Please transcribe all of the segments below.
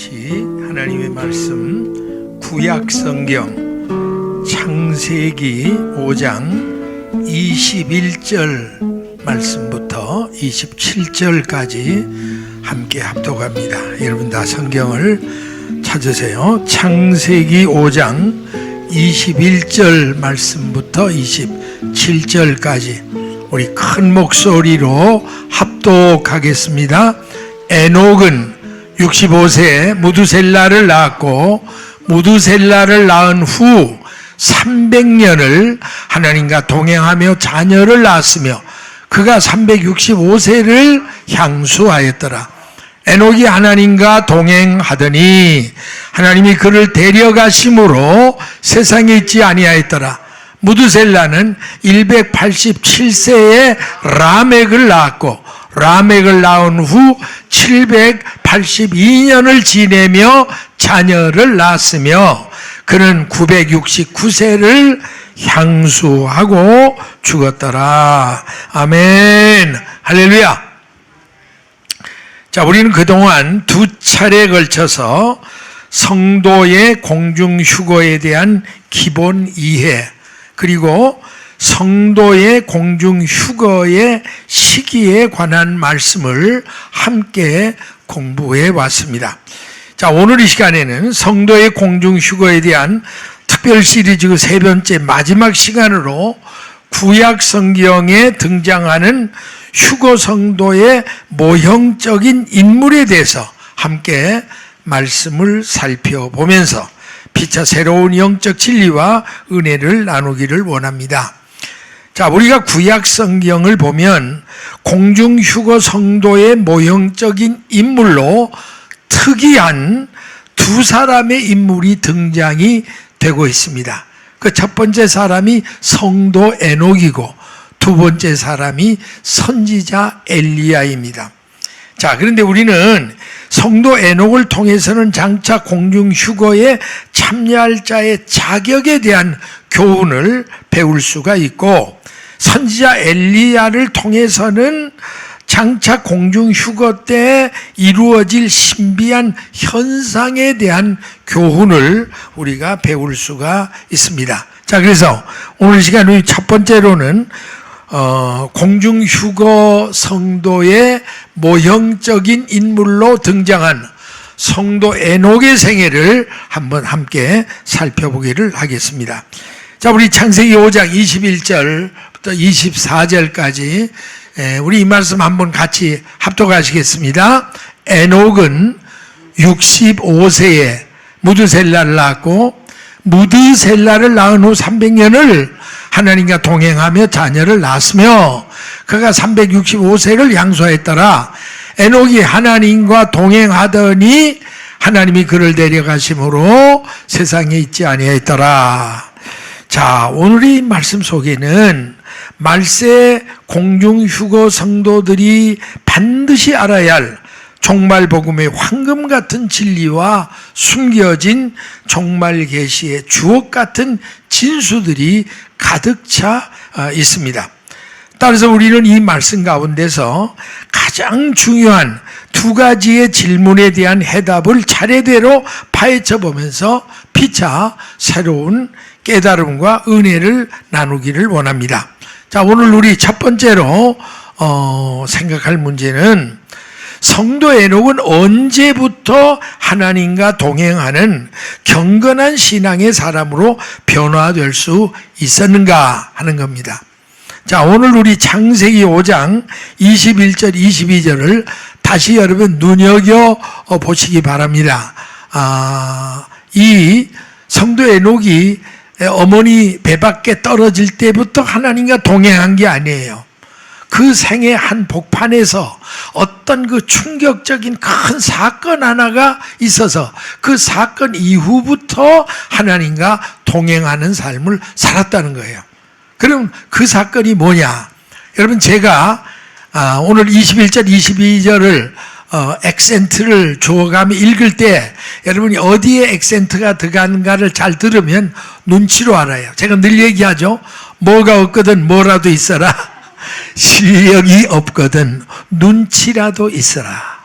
같이 하나님의 말씀 구약성경 창세기 5장 21절 말씀부터 27절까지 함께 합독합니다. 여러분 다 성경을 찾으세요. 창세기 5장 21절 말씀부터 27절까지 우리 큰 목소리로 합독하겠습니다. 에녹은 65세에 무두셀라를 낳았고 무두셀라를 낳은 후 300년을 하나님과 동행하며 자녀를 낳았으며 그가 365세를 향수하였더라. 에녹이 하나님과 동행하더니 하나님이 그를 데려가심으로 세상에 있지 아니하였더라. 무두셀라는 187세에 라멕을 낳았고 라멕을 낳은 후 782년을 지내며 자녀를 낳았으며 그는 969세를 향수하고 죽었더라. 아멘. 할렐루야. 자, 우리는 그동안 두 차례에 걸쳐서 성도의 공중 휴거에 대한 기본 이해, 그리고 성도의 공중 휴거의 시기에 관한 말씀을 함께 공부해 왔습니다. 자, 오늘 이 시간에는 성도의 공중 휴거에 대한 특별 시리즈 세 번째 마지막 시간으로 구약 성경에 등장하는 휴거 성도의 모형적인 인물에 대해서 함께 말씀을 살펴보면서 피차 새로운 영적 진리와 은혜를 나누기를 원합니다. 자, 우리가 구약 성경을 보면 공중 휴거 성도의 모형적인 인물로 특이한 두 사람의 인물이 등장이 되고 있습니다. 그 첫 번째 사람이 성도 에녹이고 두 번째 사람이 선지자 엘리야입니다. 자, 그런데 우리는 성도 에녹을 통해서는 장차 공중 휴거에 참여할 자의 자격에 대한 교훈을 배울 수가 있고 선지자 엘리야를 통해서는 장차 공중 휴거 때 이루어질 신비한 현상에 대한 교훈을 우리가 배울 수가 있습니다. 자, 그래서 오늘 시간 우리 첫 번째로는 공중 휴거 성도의 모형적인 인물로 등장한 성도 에녹의 생애를 한번 함께 살펴보기를 하겠습니다. 자, 우리 창세기 5장 21절부터 24절까지 우리 이 말씀 한번 같이 합독하시겠습니다. 에녹은 65세에 무드셀라를 낳았고 무드셀라를 낳은 후 300년을 하나님과 동행하며 자녀를 낳았으며 그가 365세를 향수하였더라. 에녹이 하나님과 동행하더니 하나님이 그를 데려가심으로 세상에 있지 아니하였더라. 자, 오늘 이 말씀 속에는 말세 공중 휴거 성도들이 반드시 알아야 할 종말 복음의 황금 같은 진리와 숨겨진 종말 계시의 주옥 같은 진수들이 가득 차 있습니다. 따라서 우리는 이 말씀 가운데서 가장 중요한 두 가지의 질문에 대한 해답을 차례대로 파헤쳐 보면서 피차 새로운 깨달음과 은혜를 나누기를 원합니다. 자, 오늘 우리 첫 번째로 생각할 문제는 성도 에녹은 언제부터 하나님과 동행하는 경건한 신앙의 사람으로 변화될 수 있었는가 하는 겁니다. 자, 오늘 우리 창세기 5장 21절 22절을 다시 여러분 눈여겨 보시기 바랍니다. 이 성도 에녹이 어머니 배 밖에 떨어질 때부터 하나님과 동행한 게 아니에요. 그 생의 한 복판에서 어떤 그 충격적인 큰 사건 하나가 있어서 그 사건 이후부터 하나님과 동행하는 삶을 살았다는 거예요. 그럼 그 사건이 뭐냐? 여러분, 제가 오늘 21절 22절을 액센트를 주어가며 읽을 때 여러분이 어디에 액센트가 들어가는가를 잘 들으면 눈치로 알아요. 제가 늘 얘기하죠. 뭐가 없거든 뭐라도 있어라. 실력이 없거든 눈치라도 있어라.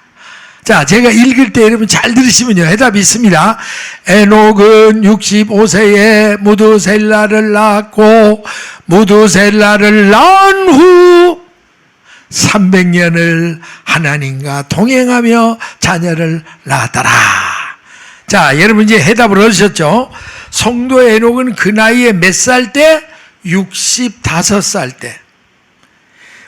자, 제가 읽을 때 여러분 잘 들으시면요, 해답이 있습니다. 에녹은 65세에 무두셀라를 낳았고, 무두셀라를 낳은 후 300년을 하나님과 동행하며 자녀를 낳았더라. 자, 여러분 이제 해답을 얻으셨죠? 성도 에녹은 그 나이에 몇 살 때? 65살 때.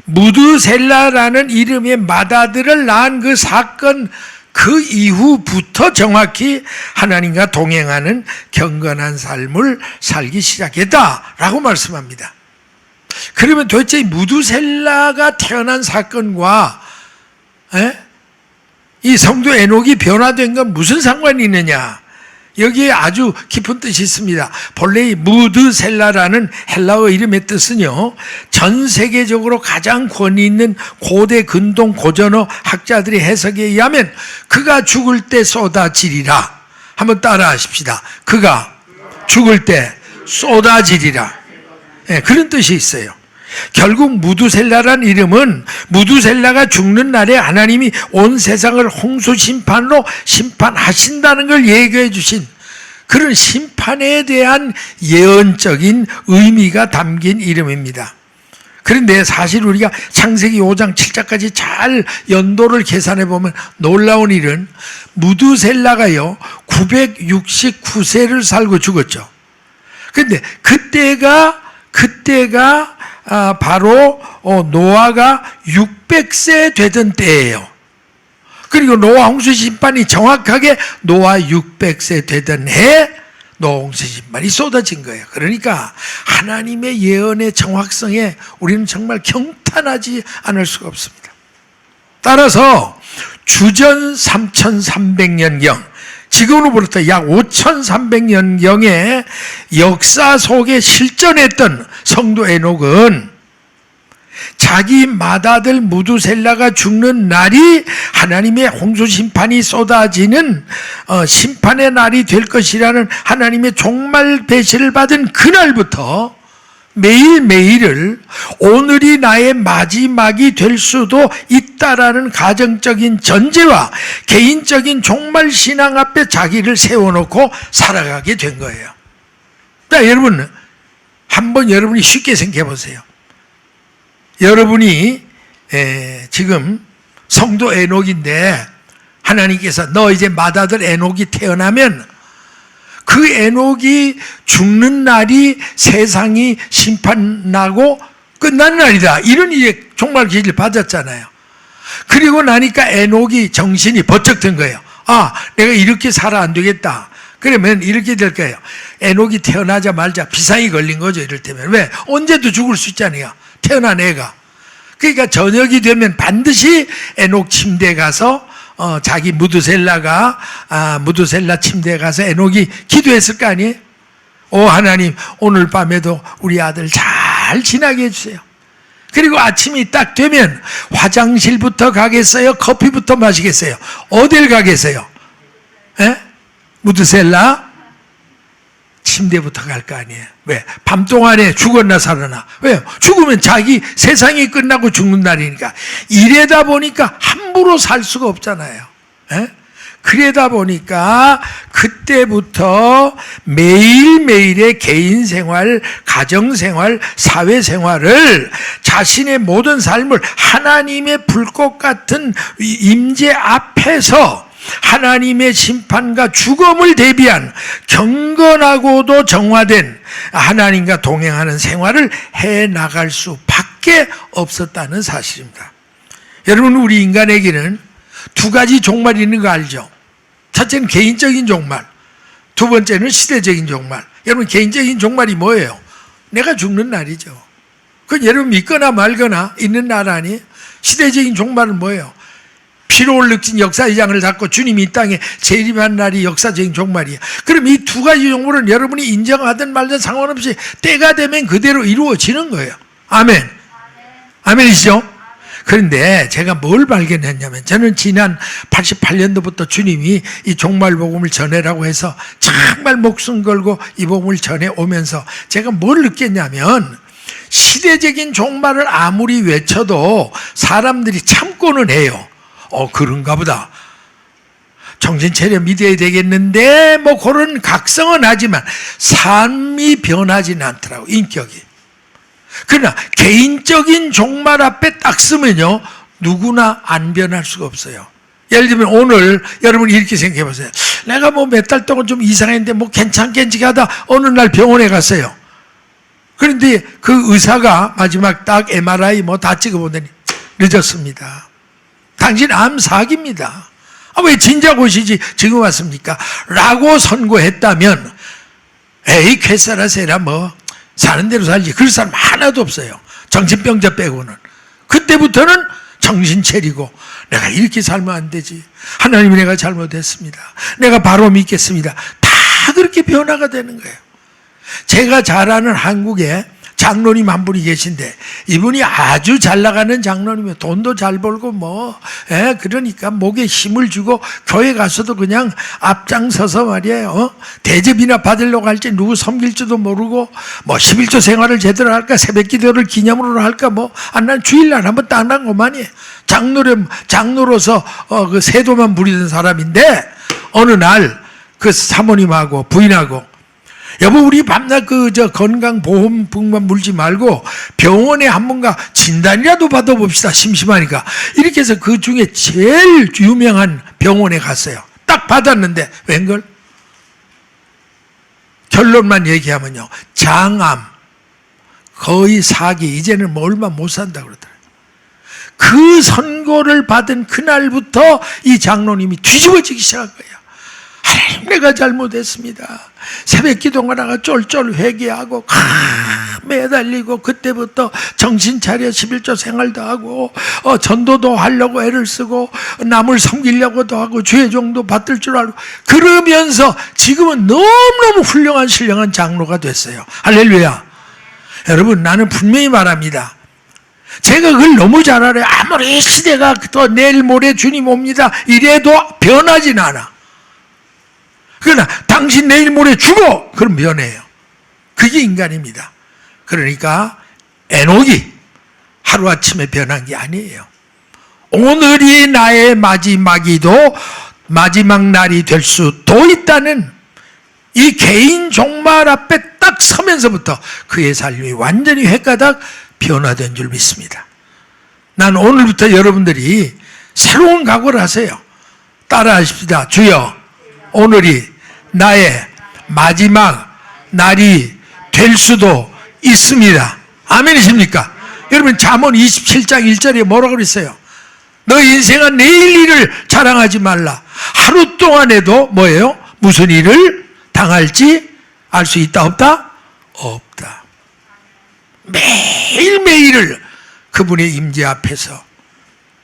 무두셀라라는 이름의 맏아들을 낳은 그 사건, 그 이후부터 정확히 하나님과 동행하는 경건한 삶을 살기 시작했다라고 말씀합니다. 그러면 도대체 무두셀라가 태어난 사건과 이 성도 에녹이 변화된 건 무슨 상관이 있느냐? 여기에 아주 깊은 뜻이 있습니다. 본래 이 무드셀라라는 헬라어 이름의 뜻은요, 전 세계적으로 가장 권위 있는 고대 근동 고전어 학자들의 해석에 의하면 그가 죽을 때 쏟아지리라. 한번 따라 하십시다. 그가 죽을 때 쏟아지리라. 네, 그런 뜻이 있어요. 결국 무두셀라란 이름은 무두셀라가 죽는 날에 하나님이 온 세상을 홍수 심판으로 심판하신다는 걸 예고해 주신 그런 심판에 대한 예언적인 의미가 담긴 이름입니다. 그런데 사실 우리가 창세기 5장 7장까지 잘 연도를 계산해 보면 놀라운 일은 무두셀라가요 969세를 살고 죽었죠. 그런데 그때가 바로 노아가 600세 되던 때예요. 그리고 노아 홍수 심판이 정확하게 노아 600세 되던 해 노아 홍수 심판이 쏟아진 거예요. 그러니까 하나님의 예언의 정확성에 우리는 정말 경탄하지 않을 수가 없습니다. 따라서 주전 3300년경, 지금으로부터 약 5300년경의 역사 속에 실존했던 성도 에녹은 자기 맏아들 무두셀라가 죽는 날이 하나님의 홍수 심판이 쏟아지는 심판의 날이 될 것이라는 하나님의 종말 배신을 받은 그날부터 매일매일을 오늘이 나의 마지막이 될 수도 있다라는 가정적인 전제와 개인적인 종말 신앙 앞에 자기를 세워놓고 살아가게 된 거예요. 자, 여러분 한번 여러분이 쉽게 생각해 보세요. 여러분이 지금 성도 에녹인데 하나님께서 너 이제 맏아들 에녹이 태어나면 그 에녹이 죽는 날이 세상이 심판나고 끝난 날이다. 이런 이제 종말 계시를 받았잖아요. 그리고 나니까 에녹이 정신이 번쩍 든 거예요. 아, 내가 이렇게 살아 안 되겠다. 그러면 이렇게 될 거예요. 에녹이 태어나자마자 비상이 걸린 거죠. 이를테면. 왜? 언제도 죽을 수 있잖아요. 태어난 애가. 그러니까 저녁이 되면 반드시 에녹 침대에 가서 자기 무두셀라 침대에 가서 에녹이 기도했을 거 아니에요? 오 하나님, 오늘 밤에도 우리 아들 잘 지나게 해주세요. 그리고 아침이 딱 되면 화장실부터 가겠어요? 커피부터 마시겠어요? 어딜 가겠어요? 무두셀라 침대부터 갈 거 아니에요. 왜? 밤 동안에 죽었나 살았나? 왜요? 죽으면 자기 세상이 끝나고 죽는 날이니까. 이래다 보니까 함부로 살 수가 없잖아요. 그러다 보니까 그때부터 매일매일의 개인 생활, 가정 생활, 사회 생활을 자신의 모든 삶을 하나님의 불꽃 같은 임재 앞에서 하나님의 심판과 죽음을 대비한 경건하고도 정화된 하나님과 동행하는 생활을 해나갈 수밖에 없었다는 사실입니다. 여러분, 우리 인간에게는 두 가지 종말이 있는 거 알죠? 첫째는 개인적인 종말, 두 번째는 시대적인 종말. 여러분, 개인적인 종말이 뭐예요? 내가 죽는 날이죠. 그건 여러분 믿거나 말거나 있는 날 아니에요? 시대적인 종말은 뭐예요? 피로 올릭진 역사의 장을 잡고 주님이 이 땅에 재림한 날이 역사적인 종말이야. 그럼 이 두 가지 종말은 여러분이 인정하든 말든 상관없이 때가 되면 그대로 이루어지는 거예요. 아멘. 아멘이시죠? 그런데 제가 뭘 발견했냐면, 저는 지난 88년도부터 주님이 이 종말 복음을 전해라고 해서 정말 목숨 걸고 이 복음을 전해오면서 제가 뭘 느꼈냐면, 시대적인 종말을 아무리 외쳐도 사람들이 참고는 해요. 그런가 보다. 정신 차려 믿어야 되겠는데 뭐 그런 각성은 하지만 삶이 변하지는 않더라고, 인격이. 그러나 개인적인 종말 앞에 딱 서면요 누구나 안 변할 수가 없어요. 예를 들면 오늘 여러분 이렇게 생각해 보세요. 내가 뭐 몇 달 동안 좀 이상했는데 뭐 괜찮겠지 하다 어느 날 병원에 갔어요. 그런데 그 의사가 마지막 딱 MRI 뭐 다 찍어보더니 늦었습니다. 당신 암 사기입니다. 왜 진작 오시지 지금 왔습니까? 라고 선고했다면 에이 쾌사라세라 뭐 사는 대로 살지. 그럴 사람 하나도 없어요. 정신병자 빼고는. 그때부터는 정신 차리고 내가 이렇게 살면 안 되지. 하나님이 내가 잘못했습니다. 내가 바로 믿겠습니다. 다 그렇게 변화가 되는 거예요. 제가 잘 아는 한국에 장로님 한 분이 계신데 이분이 아주 잘 나가는 장로님이에요. 돈도 잘 벌고 뭐 그러니까 목에 힘을 주고 교회 가서도 그냥 앞장서서 말이에요. 대접이나 받으려고 할지 누구 섬길지도 모르고 뭐 11조 생활을 제대로 할까 새벽 기도를 기념으로 할까 뭐 난 주일날 한번 딱 난 것만이에요. 장로로서 그 세도만 부리던 사람인데 어느 날 그 사모님하고 부인하고 여보 우리 밤낮 건강보험만 물지 말고 병원에 한번가 진단이라도 받아봅시다. 심심하니까. 이렇게 해서 그 중에 제일 유명한 병원에 갔어요. 딱 받았는데 웬걸? 결론만 얘기하면요 장암 거의 사기 이제는 뭐 얼마 못 산다고 그러더라고요. 그 선고를 받은 그날부터 이 장로님이 뒤집어지기 시작한 거예요. 하나님 내가 잘못했습니다. 새벽 기도하다가 쫄쫄 회개하고 매달리고 그때부터 정신 차려 11조 생활도 하고 전도도 하려고 애를 쓰고 남을 섬기려고도 하고 주의 종도 받들 줄 알고 그러면서 지금은 너무너무 훌륭한 신령한 장로가 됐어요. 할렐루야. 여러분 나는 분명히 말합니다. 제가 그걸 너무 잘 알아요. 아무리 시대가 또 내일 모레 주님 옵니다 이래도 변하진 않아. 그러나 당신 내일 모레 죽어! 그럼 변해요. 그게 인간입니다. 그러니까 에녹이 하루아침에 변한 게 아니에요. 오늘이 나의 마지막이도 마지막 날이 될 수도 있다는 이 개인 종말 앞에 딱 서면서부터 그의 삶이 완전히 획가닥 변화된 줄 믿습니다. 난 오늘부터 여러분들이 새로운 각오를 하세요. 따라하십시다. 주여 오늘이 나의 마지막 날이 될 수도 있습니다. 아멘이십니까? 여러분 잠언 27장 1절에 뭐라고 그랬어요? 너 인생아 내일 일을 자랑하지 말라. 하루 동안에도 뭐예요? 무슨 일을 당할지 알 수 있다 없다? 없다. 매일매일을 그분의 임재 앞에서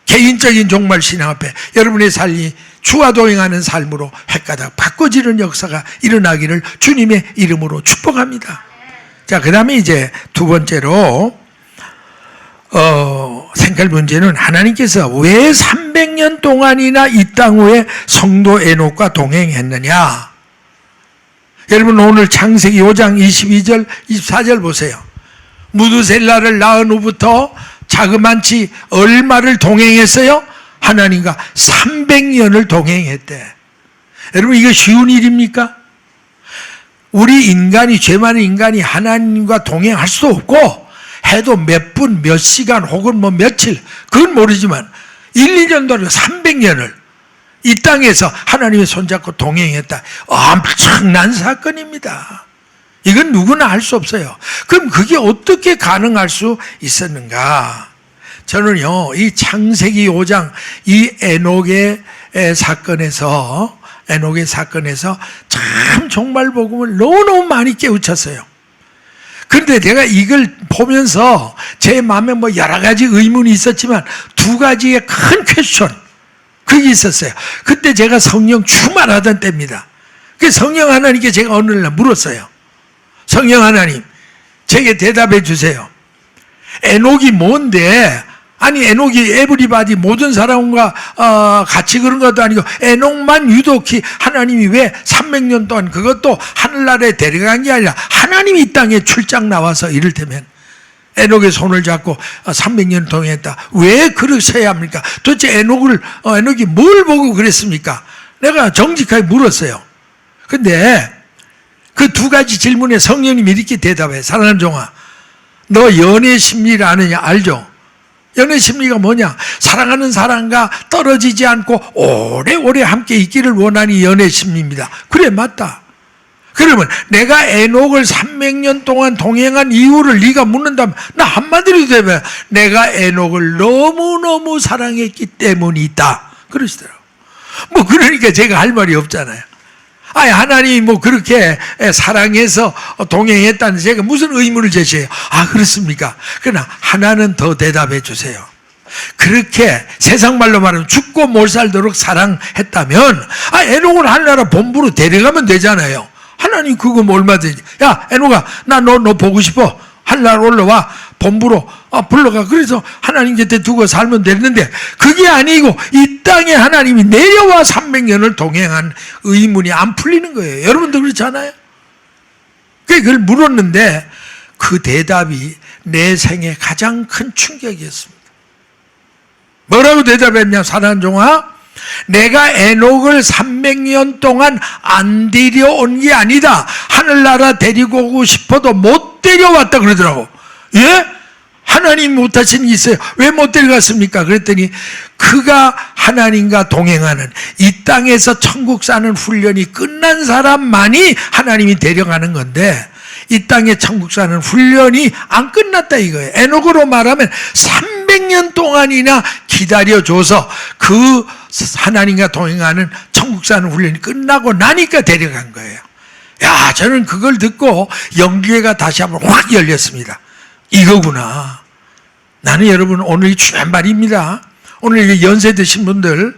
개인적인 종말 신앙 앞에 여러분의 삶이 주와 동행하는 삶으로 헷가닥 바꿔지는 역사가 일어나기를 주님의 이름으로 축복합니다. 자, 그 다음에 이제 두 번째로 생각할 문제는 하나님께서 왜 300년 동안이나 이 땅 위에 성도 에녹과 동행했느냐. 여러분 오늘 창세기 5장 22절 24절 보세요. 무두셀라를 낳은 후부터 자그만치 얼마를 동행했어요? 하나님과 300년을 동행했대. 여러분 이거 쉬운 일입니까? 우리 인간이 죄 많은 인간이 하나님과 동행할 수도 없고 해도 몇 분, 몇 시간 혹은 뭐 며칠 그건 모르지만 1, 2년도 아니고 300년을 이 땅에서 하나님의 손잡고 동행했다. 엄청난 사건입니다. 이건 누구나 할 수 없어요. 그럼 그게 어떻게 가능할 수 있었는가? 저는요, 이 창세기 5장 이 에녹의 사건에서 참 종말 복음을 너무너무 많이 깨우쳤어요. 그런데 내가 이걸 보면서 제 마음에 뭐 여러 가지 의문이 있었지만 두 가지의 큰 퀘스천 그게 있었어요. 그때 제가 성령 충만하던 때입니다. 그 성령 하나님께 제가 어느 날 물었어요. 성령 하나님, 제게 대답해 주세요. 에녹이 뭔데? 아니 에녹이 에브리바디 모든 사람과 같이 그런 것도 아니고 에녹만 유독히 하나님이 왜 300년 동안 그것도 하늘나라에 데려간 게 아니라 하나님이 이 땅에 출장 나와서 이를테면 에녹의 손을 잡고 300년 동행했다. 왜 그러셔야 합니까? 도대체 에녹이 뭘 보고 그랬습니까? 내가 정직하게 물었어요. 근데 그 두 가지 질문에 성령님이 이렇게 대답해. 사랑하는 종아, 너 연애 심리를 아느냐? 알죠? 연애 심리가 뭐냐? 사랑하는 사람과 떨어지지 않고 오래오래 함께 있기를 원하니 연애 심리입니다. 그래, 맞다. 그러면 내가 에녹을 300년 동안 동행한 이유를 네가 묻는다면 나 한마디로 대답해. 내가 에녹을 너무너무 사랑했기 때문이다. 그러시더라고요. 뭐 그러니까 제가 할 말이 없잖아요. 아니, 하나님이 뭐 그렇게 사랑해서 동행했다는 제가 무슨 의문을 제시해요? 아, 그렇습니까? 그러나 하나는 더 대답해 주세요. 그렇게 세상 말로 말하면 죽고 못 살도록 사랑했다면 에녹을 하늘나라 본부로 데려가면 되잖아요. 하나님 그거 뭐 얼마든지. 야, 에녹아, 나 너 보고 싶어. 하늘나라 올라와. 본부로 불러가. 그래서 하나님 곁에 두고 살면 되는데 그게 아니고 이 땅에 하나님이 내려와 300년을 동행한 의문이 안 풀리는 거예요. 여러분도 그렇지 않아요? 그걸 물었는데 그 대답이 내 생애 가장 큰 충격이었습니다. 뭐라고 대답했냐? 사랑하는 종아, 내가 에녹을 300년 동안 안 데려온 게 아니다. 하늘나라 데리고 오고 싶어도 못 데려왔다 그러더라고. 예? 하나님 못하신 게 있어요. 왜 못 데려갔습니까? 그랬더니 그가 하나님과 동행하는 이 땅에서 천국 사는 훈련이 끝난 사람만이 하나님이 데려가는 건데 이 땅에 천국 사는 훈련이 안 끝났다 이거예요. 에녹으로 말하면 300년 동안이나 기다려줘서 그 하나님과 동행하는 천국 사는 훈련이 끝나고 나니까 데려간 거예요. 야, 저는 그걸 듣고 영계가 다시 한번 확 열렸습니다. 이거구나. 나는 여러분 오늘 중요한 말입니다. 오늘 연세 드신 분들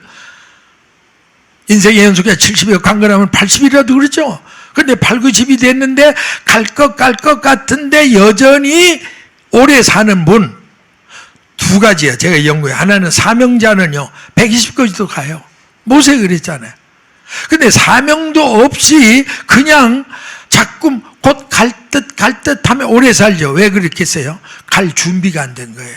인생의 연속에 70여 강건하면 80이라도 그렇죠. 근데 8, 90이 됐는데 갈 것 같은데 여전히 오래 사는 분 두 가지예요. 제가 연구해. 하나는 사명자는요 120까지도 가요. 모세 그랬잖아요. 근데 사명도 없이 그냥 자꾸 곧 갈 듯 하면 오래 살죠. 왜 그렇겠어요? 갈 준비가 안 된 거예요.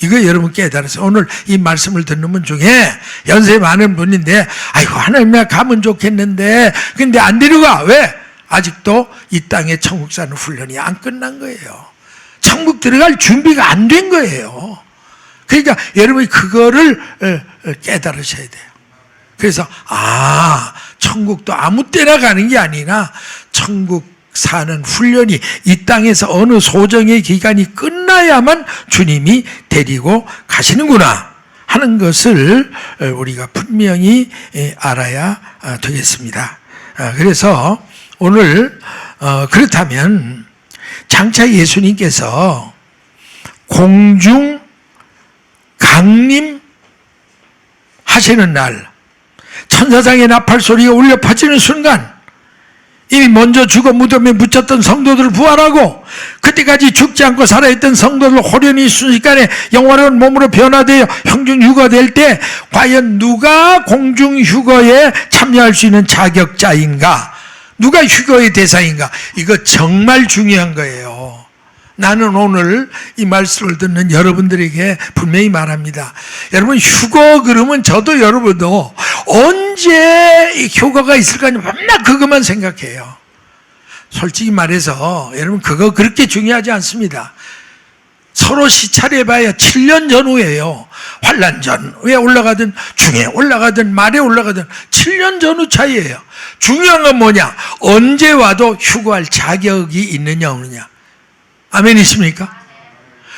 이거 여러분 깨달으세요. 오늘 이 말씀을 듣는 분 중에 연세 많은 분인데 아이고 하나님 나 가면 좋겠는데 근데 안 데려가. 왜? 아직도 이 땅에 천국 사는 훈련이 안 끝난 거예요. 천국 들어갈 준비가 안 된 거예요. 그러니까 여러분이 그거를 깨달으셔야 돼요. 그래서 천국도 아무 때나 가는 게 아니라 천국 사는 훈련이 이 땅에서 어느 소정의 기간이 끝나야만 주님이 데리고 가시는구나 하는 것을 우리가 분명히 알아야 되겠습니다. 그래서 오늘 그렇다면 장차 예수님께서 공중 강림 하시는 날 천사장의 나팔 소리가 울려 퍼지는 순간 이미 먼저 죽어 무덤에 묻혔던 성도들을 부활하고 그때까지 죽지 않고 살아있던 성도들 호련히 순식간에 영원한 몸으로 변화되어 형중휴거 될 때 과연 누가 공중휴거에 참여할 수 있는 자격자인가? 누가 휴거의 대상인가? 이거 정말 중요한 거예요. 나는 오늘 이 말씀을 듣는 여러분들에게 분명히 말합니다. 여러분 휴거 그러면 저도 여러분도 언제 휴거가 있을까 맨날 그것만 생각해요. 솔직히 말해서 여러분 그거 그렇게 중요하지 않습니다. 서로 시찰해봐야 7년 전후예요. 환란 전후에 올라가든 중에 올라가든 말에 올라가든 7년 전후 차이예요. 중요한 건 뭐냐? 언제 와도 휴거할 자격이 있느냐 없느냐. 아멘이십니까?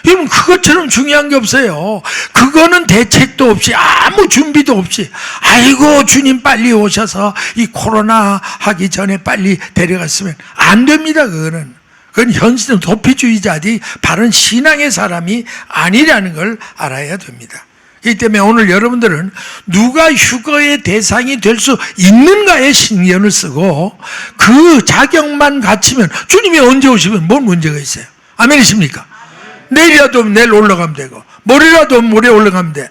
여러분 그것처럼 중요한 게 없어요. 그거는 대책도 없이 아무 준비도 없이 아이고 주님 빨리 오셔서 이 코로나 하기 전에 빨리 데려갔으면 안 됩니다. 그건 현실은 도피주의자들이 바른 신앙의 사람이 아니라는 걸 알아야 됩니다. 그렇기 때문에 오늘 여러분들은 누가 휴거의 대상이 될 수 있는가에 신경을 쓰고 그 자격만 갖추면 주님이 언제 오시면 뭔 문제가 있어요? 아멘이십니까? 내일이라도 내일 올라가면 되고 모레라도 모레 올라가면 돼.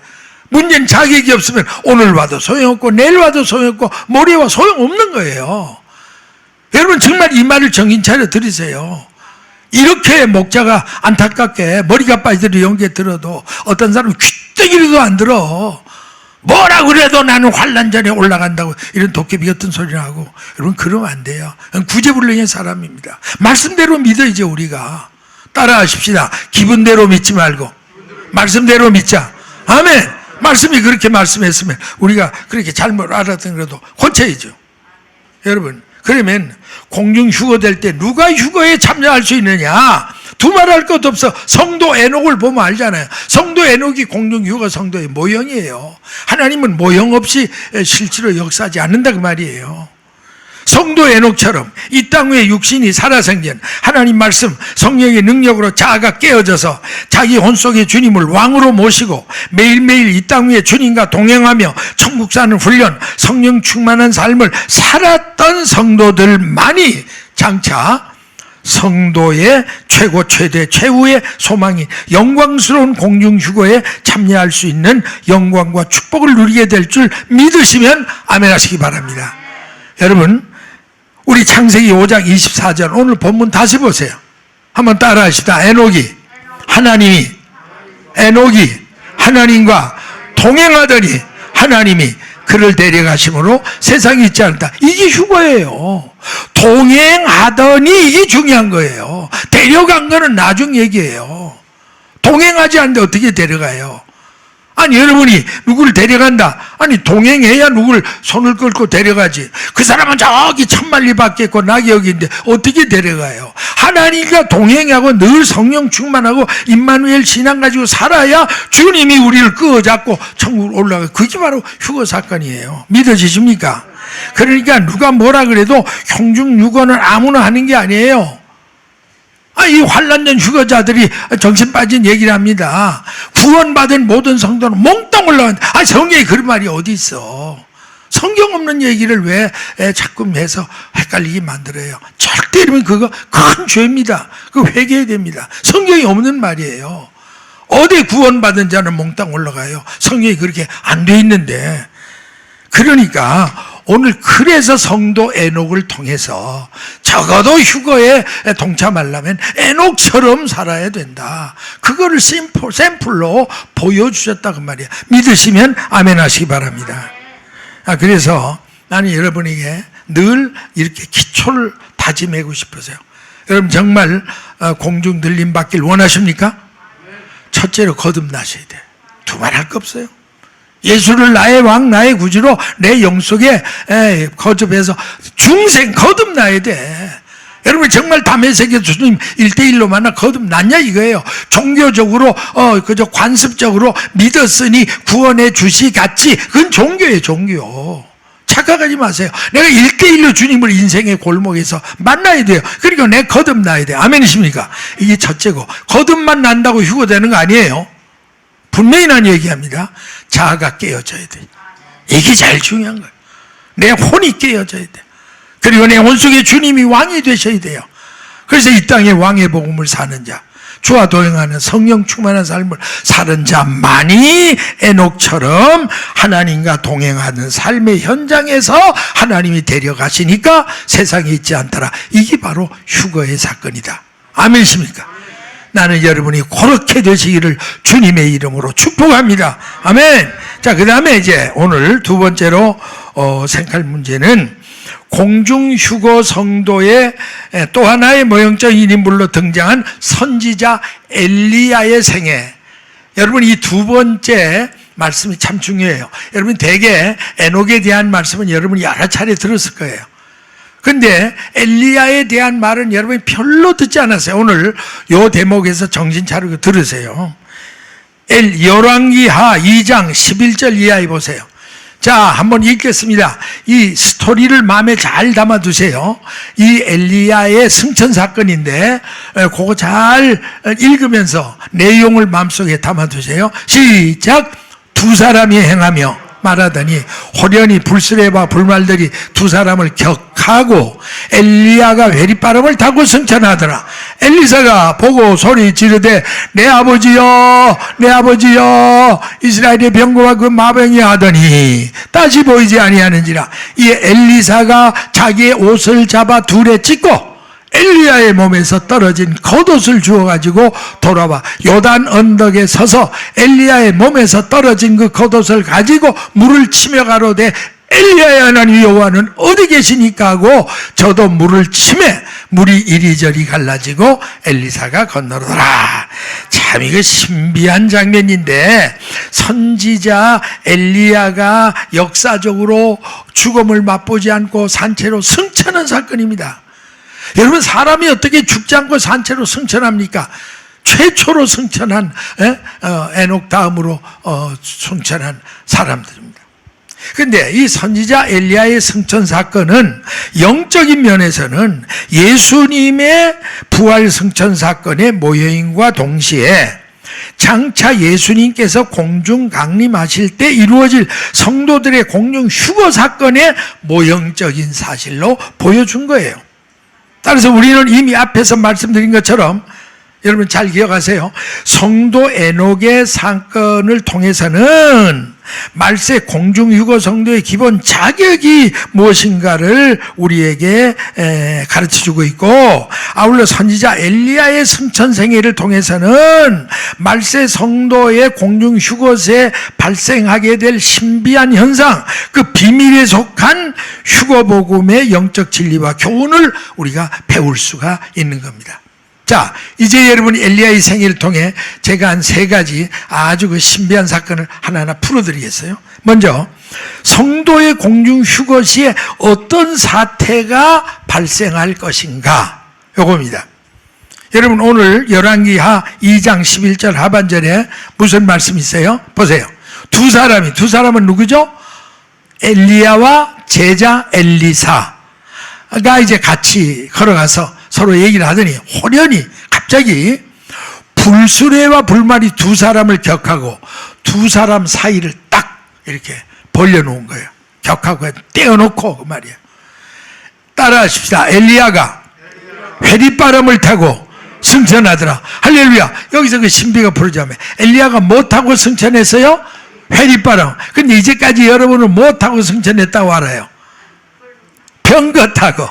문제는 자격이 없으면 오늘 와도 소용없고 내일 와도 소용없고 모레 와 소용없는 거예요. 여러분 정말 이 말을 정신 차려 들으세요. 이렇게 목자가 안타깝게 머리가 빠지도록 연기에 들어도 어떤 사람은 귀때기로도 안 들어. 뭐라 그래도 나는 환난전에 올라간다고 이런 도깨비 같은 소리 하고, 여러분 그러면 안 돼요. 구제불능의 사람입니다. 말씀대로 믿어야죠. 우리가 따라하십시다. 기분대로 믿지 말고 말씀대로 믿자. 아멘. 말씀이 그렇게 말씀했으면 우리가 그렇게 잘못 알아듣더라도 고쳐야죠. 여러분, 그러면 공중 휴거 될 때 누가 휴거에 참여할 수 있느냐? 두말할 것도 없어. 성도 에녹을 보면 알잖아요. 성도 에녹이 공중 휴거 성도의 모형이에요. 하나님은 모형 없이 실제로 역사하지 않는다 그 말이에요. 성도 에녹처럼 이 땅 위에 육신이 살아생전 하나님 말씀 성령의 능력으로 자아가 깨어져서 자기 혼 속의 주님을 왕으로 모시고 매일매일 이 땅 위에 주님과 동행하며 천국 사는 훈련, 성령 충만한 삶을 살았던 성도들만이 장차 성도의 최고 최대 최후의 소망인 영광스러운 공중휴거에 참여할 수 있는 영광과 축복을 누리게 될 줄 믿으시면 아멘 하시기 바랍니다. 여러분, 우리 창세기 5장 24절 오늘 본문 다시 보세요. 한번 따라 하시다. 에녹이 하나님과 동행하더니 하나님이 그를 데려가심으로 세상이 있지 않다. 이게 휴거예요. 동행하더니 이게 중요한 거예요. 데려간 거는 나중 얘기예요. 동행하지 않는데 어떻게 데려가요? 아니, 여러분이 누구를 데려간다. 아니, 동행해야 누구를 손을 끌고 데려가지. 그 사람은 저기 천만리 밖에 있고 낙엽인데 어떻게 데려가요? 하나님과 동행하고 늘 성령 충만하고 임마누엘 신앙 가지고 살아야 주님이 우리를 끄어잡고 천국으로 올라가요. 그게 바로 휴거 사건이에요. 믿어지십니까? 그러니까 누가 뭐라 그래도 공중휴거는 아무나 하는 게 아니에요. 이 환난전 휴거자들이 정신 빠진 얘기를 합니다. 구원받은 모든 성도는 몽땅 올라간다. 성경에 그런 말이 어디 있어? 성경 없는 얘기를 왜 자꾸 해서 헷갈리게 만들어요? 절대 이러면 그거 큰 죄입니다. 그거 회개해야 됩니다. 성경이 없는 말이에요. 어디 구원받은 자는 몽땅 올라가요? 성경이 그렇게 안 돼 있는데. 그러니까 오늘 그래서 성도 에녹을 통해서 적어도 휴거에 동참하려면 에녹처럼 살아야 된다. 그거를 샘플로 보여주셨다 그 말이야. 믿으시면 아멘 하시기 바랍니다. 그래서 나는 여러분에게 늘 이렇게 기초를 다짐하고 싶어서요. 여러분 정말 공중 들림 받길 원하십니까? 첫째로 거듭나셔야 돼요. 두말할 거 없어요. 예수를 나의 왕, 나의 구주로 내 영속에 거듭해서 중생 거듭나야 돼. 여러분 정말 담에색의 주님 1대1로 만나 거듭났냐 이거예요. 종교적으로 그저 관습적으로 믿었으니 구원해 주시같이 그건 종교예요. 종교. 착각하지 마세요. 내가 1대1로 주님을 인생의 골목에서 만나야 돼요. 그러니까 내가 거듭나야 돼요. 아멘이십니까? 이게 첫째고, 거듭만 난다고 휴거되는 거 아니에요. 분명히 난 얘기합니다. 자아가 깨어져야 돼. 이게 제일 중요한 거예요. 내 혼이 깨어져야 돼. 그리고 내 혼 속에 주님이 왕이 되셔야 돼요. 그래서 이 땅에 왕의 복음을 사는 자, 주와 동행하는 성령 충만한 삶을 사는 자만이 에녹처럼 하나님과 동행하는 삶의 현장에서 하나님이 데려가시니까 세상에 있지 않더라. 이게 바로 휴거의 사건이다. 아멘이십니까? 나는 여러분이 그렇게 되시기를 주님의 이름으로 축복합니다. 아멘. 자, 그 다음에 이제 오늘 두 번째로 생각할 문제는 공중휴거 성도의 또 하나의 모형적인 인물로 등장한 선지자 엘리야의 생애. 여러분 이 두 번째 말씀이 참 중요해요. 여러분 대개 에녹에 대한 말씀은 여러분이 여러 차례 들었을 거예요. 근데 엘리야에 대한 말은 여러분이 별로 듣지 않았어요. 오늘 요 대목에서 정신 차리고 들으세요. 열왕기하 2장 11절 이하에 보세요. 자, 한번 읽겠습니다. 이 스토리를 마음에 잘 담아두세요. 이 엘리야의 승천 사건인데 그거 잘 읽으면서 내용을 마음속에 담아두세요. 시작. 두 사람이 행하며 말하더니 호련히 불수레와 불말들이 두 사람을 격하고 엘리야가 회리바람을 타고 승천하더라. 엘리사가 보고 소리 지르되 내 아버지여 내 아버지여 이스라엘의 병거와 그 마병이 하더니 다시 보이지 아니하는지라. 이 엘리사가 자기의 옷을 잡아 둘에 찢고 엘리야의 몸에서 떨어진 겉옷을 주어가지고 돌아와 요단 언덕에 서서 엘리야의 몸에서 떨어진 그 겉옷을 가지고 물을 치며 가로되 엘리야의 하나님 여호와는 어디 계시니까 하고 저도 물을 치매 물이 이리저리 갈라지고 엘리사가 건너더라. 참 이거 신비한 장면인데 선지자 엘리야가 역사적으로 죽음을 맛보지 않고 산채로 승천한 사건입니다. 여러분, 사람이 어떻게 죽지 않고 산채로 승천합니까? 최초로 승천한 에녹 다음으로 승천한 사람들입니다. 그런데 이 선지자 엘리야의 승천 사건은 영적인 면에서는 예수님의 부활 승천 사건의 모형과 동시에 장차 예수님께서 공중 강림하실 때 이루어질 성도들의 공중 휴거 사건의 모형적인 사실로 보여준 거예요. 따라서 우리는 이미 앞에서 말씀드린 것처럼 여러분 잘 기억하세요. 성도 에녹의 사건을 통해서는 말세 공중유거 성도의 기본 자격이 무엇인가를 우리에게 가르쳐주고 있고, 아울러 선지자 엘리야의 승천 생애를 통해서는 말세 성도의 공중휴거에 발생하게 될 신비한 현상, 그 비밀에 속한 휴거복음의 영적 진리와 교훈을 우리가 배울 수가 있는 겁니다. 자, 이제 여러분이 엘리야의 생애를 통해 제가 한 3가지 아주 그 신비한 사건을 하나하나 풀어드리겠어요. 먼저 성도의 공중 휴거 시에 어떤 사태가 발생할 것인가, 요겁니다. 여러분, 오늘 열왕기하 2장 11절 하반절에 무슨 말씀이 있어요? 보세요. 두 사람은 누구죠? 엘리야와 제자 엘리사가 이제 같이 걸어가서 서로 얘기를 하더니 호련히 갑자기 불수레와 불말이 두 사람을 격하고 두 사람 사이를 딱 이렇게 벌려놓은 거예요. 격하고 떼어놓고 그 말이에요. 따라하십시다. 엘리야가 회리바람을 타고 승천하더라. 할렐루야. 여기서 그 신비가 부르자면 엘리야가 뭐 타고 승천했어요? 회리바람. 근데 이제까지 여러분은 뭐 타고 승천했다고 알아요? 병거 타고.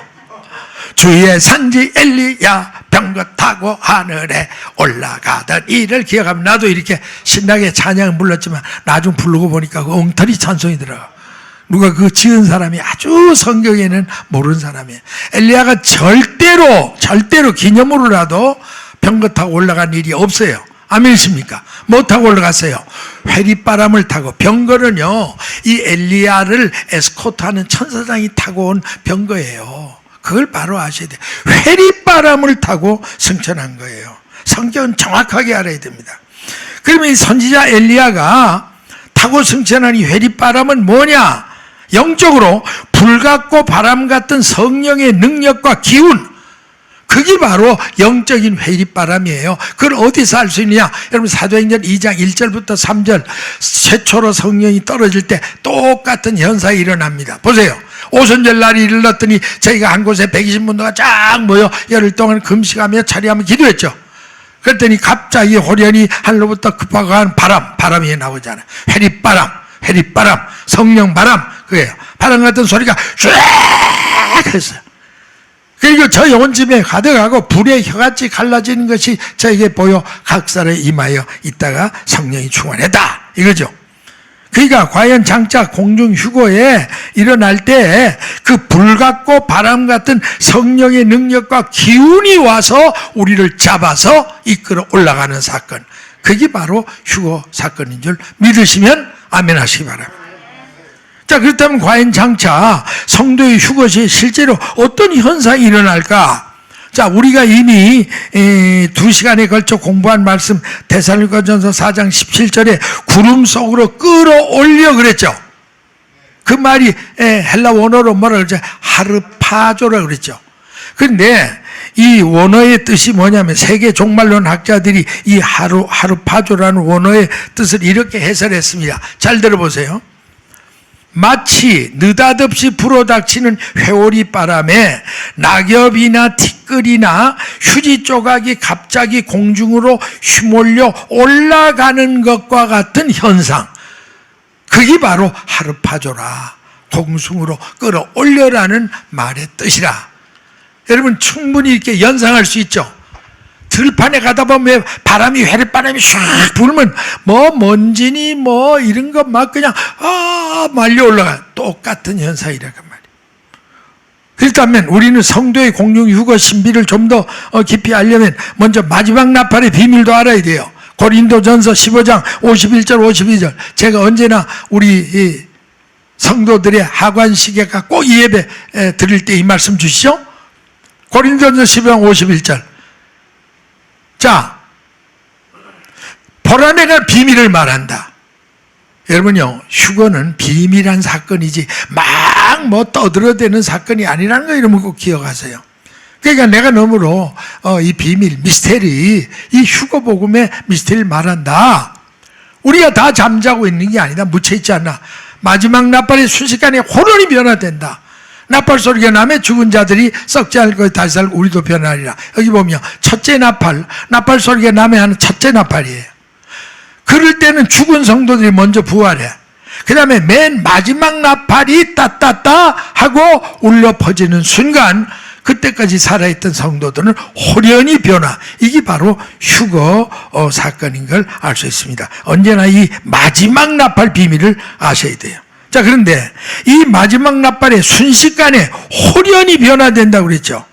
주의 산지 엘리야 병거 타고 하늘에 올라가던 이를 기억하면, 나도 이렇게 신나게 찬양을 불렀지만 나중 부르고 보니까 그 엉터리 찬송이더라고. 누가 그 지은 사람이 아주 성경에는 모르는 사람이에요. 엘리야가 절대로 기념으로라도 병거 타고 올라간 일이 없어요. 아멘이십니까? 뭐 타고 올라갔어요? 회리바람을 타고. 병거는요, 이 엘리야를 에스코트하는 천사장이 타고 온 병거예요. 그걸 바로 아셔야 돼요. 회리바람을 타고 승천한 거예요. 성경은 정확하게 알아야 됩니다. 그러면 이 선지자 엘리야가 타고 승천한 이 회리바람은 뭐냐? 영적으로 불같고 바람 같은 성령의 능력과 기운, 그게 바로 영적인 회리바람이에요. 그걸 어디서 알 수 있느냐? 여러분, 사도행전 2장 1절부터 3절 최초로 성령이 떨어질 때 똑같은 현상이 일어납니다. 보세요. 오순절 날이 이르렀더니 저희가 한 곳에 120문도가 쫙 모여 열흘 동안 금식하며 차리하며 기도했죠. 그랬더니 갑자기 호련히 하늘로부터 급하고 한 바람이 나오잖아요. 회리바람, 성령바람, 그게요. 바람 같은 소리가 쫙 했어요. 그리고 저희 온 집에 가득하고 불의 혀같이 갈라지는 것이 저에게 보여 각설에 임하여 있다가 성령이 충만했다, 이거죠. 그러니까 과연 장차 공중 휴거에 일어날 때 그 불같고 바람 같은 성령의 능력과 기운이 와서 우리를 잡아서 이끌어 올라가는 사건, 그게 바로 휴거 사건인 줄 믿으시면 아멘 하시기 바랍니다. 자, 그렇다면 과연 장차 성도의 휴거 시에 실제로 어떤 현상이 일어날까? 자, 우리가 이미 2시간에 걸쳐 공부한 말씀 데살로니가전서 4장 17절에 구름 속으로 끌어올려 그랬죠. 그 말이 헬라 원어로 뭐라 그러죠? 하르파조라 그랬죠. 그런데 이 원어의 뜻이 뭐냐면, 세계 종말론 학자들이 이 하르파조라는 원어의 뜻을 이렇게 해설했습니다. 잘 들어보세요. 마치 느닷없이 불어닥치는 회오리 바람에 낙엽이나 티끌이나 휴지 조각이 갑자기 공중으로 휘몰려 올라가는 것과 같은 현상, 그게 바로 하르파조라, 공중으로 끌어올려라는 말의 뜻이라. 여러분 충분히 이렇게 연상할 수 있죠. 들판에 가다 보면 바람이 회랫바람이 샥 불면 뭐 먼지니 뭐 이런 거 막 그냥 말려 올라가. 똑같은 현상이라고 말이에요. 그렇다면 우리는 성도의 공중 휴거 신비를 좀 더 깊이 알려면 먼저 마지막 나팔의 비밀도 알아야 돼요. 고린도전서 15장 51절 52절. 제가 언제나 우리 이 성도들의 하관시계가 꼭 이 예배 드릴 때 이 말씀 주시죠. 고린도전서 15장 51절. 자, 보라 내가 비밀을 말한다. 여러분요, 휴거는 비밀한 사건이지 막 뭐 떠들어대는 사건이 아니라는 거 여러분 꼭 기억하세요. 그러니까 내가 너무로 이 비밀, 미스테리, 이 휴거 복음의 미스테리를 말한다. 우리가 다 잠자고 있는 게 아니다. 묻혀있지 않나. 마지막 나팔의 순식간에 혼돈이 변화된다. 나팔 소리가 나면 죽은 자들이 썩지 않을 것이 다시 살고 우리도 변하리라. 여기 보면 첫째 나팔 소리가 나면 하는 첫째 나팔이에요. 그럴 때는 죽은 성도들이 먼저 부활해. 그 다음에 맨 마지막 나팔이 따따따 하고 울려 퍼지는 순간 그때까지 살아있던 성도들은 호련히 변화. 이게 바로 휴거 사건인 걸 알 수 있습니다. 언제나 이 마지막 나팔 비밀을 아셔야 돼요. 자, 그런데 이 마지막 나팔에 순식간에 호련히 변화된다고 그랬죠.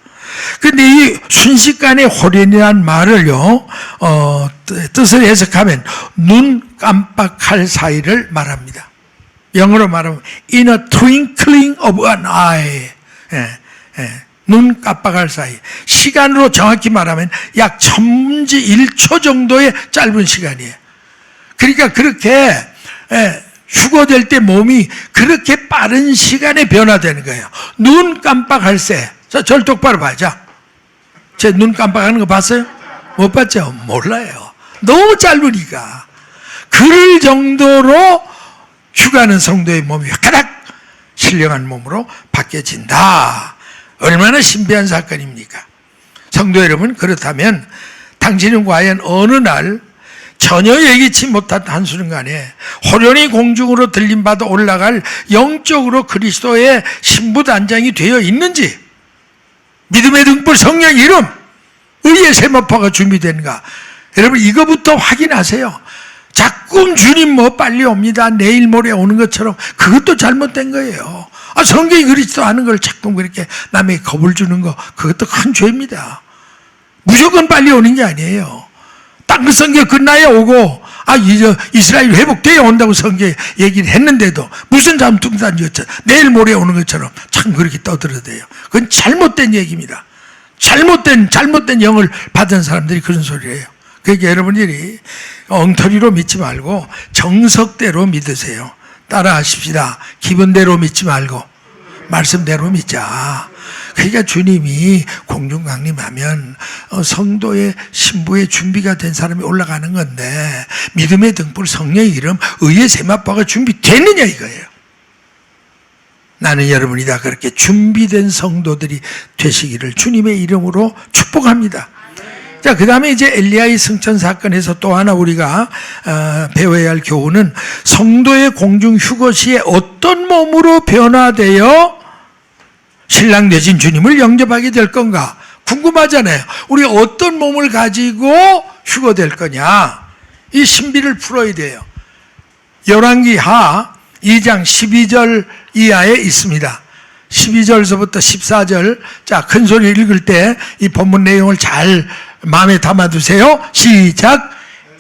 근데 이 순식간에 호련이라는 말을요, 뜻을 해석하면 눈 깜빡할 사이를 말합니다. 영어로 말하면 in a twinkling of an eye. 눈 깜빡할 사이. 시간으로 정확히 말하면 약 1000분의 1초 정도의 짧은 시간이에요. 그러니까 그렇게 휴거될 때 몸이 그렇게 빠른 시간에 변화되는 거예요. 눈 깜빡할 새. 자, 절 똑바로 봐야죠. 제 눈 깜빡하는 거 봤어요? 못 봤죠? 몰라요. 너무 짧으니까. 그럴 정도로 휴가는 성도의 몸이 가닥 신령한 몸으로 바뀌어진다. 얼마나 신비한 사건입니까? 성도 여러분, 그렇다면 당신은 과연 어느 날 전혀 예기치 못한 한순간에 호련히 공중으로 들림받아 올라갈 영적으로 그리스도의 신부단장이 되어 있는지, 믿음의 등불 성령 이름, 의의 세마포가 준비되는가? 여러분 이거부터 확인하세요. 자꾸 주님 뭐 빨리 옵니다, 내일 모레 오는 것처럼, 그것도 잘못된 거예요. 성경이 그리스도 하는 걸 자꾸 그렇게 남에게 겁을 주는 거, 그것도 큰 죄입니다. 무조건 빨리 오는 게 아니에요. 땅 성경 끝나야 오고, 이제 이스라엘 회복되어 온다고 성경에 얘기를 했는데도 무슨 잠뚱단지였죠. 내일 모레 오는 것처럼 참 그렇게 떠들어대요. 그건 잘못된 얘기입니다. 잘못된 영을 받은 사람들이 그런 소리를 해요. 그러니까 여러분들이 엉터리로 믿지 말고 정석대로 믿으세요. 따라하십시다. 기분대로 믿지 말고 말씀대로 믿자. 그러니까 주님이 공중 강림하면 성도의 신부의 준비가 된 사람이 올라가는 건데, 믿음의 등불 성령의 이름 의의 세마포가 준비됐느냐 이거예요. 나는 여러분이 다 그렇게 준비된 성도들이 되시기를 주님의 이름으로 축복합니다. 자, 그 다음에 이제 엘리야의 승천 사건에서 또 하나 우리가 배워야 할 교훈은, 성도의 공중 휴거 시에 어떤 몸으로 변화되어 신랑 되신 주님을 영접하게 될 건가 궁금하잖아요. 우리 어떤 몸을 가지고 휴거될 거냐, 이 신비를 풀어야 돼요. 열왕기하 2장 12절 이하에 있습니다. 12절서부터 14절. 자, 큰 소리 읽을 때 이 본문 내용을 잘 마음에 담아두세요. 시작.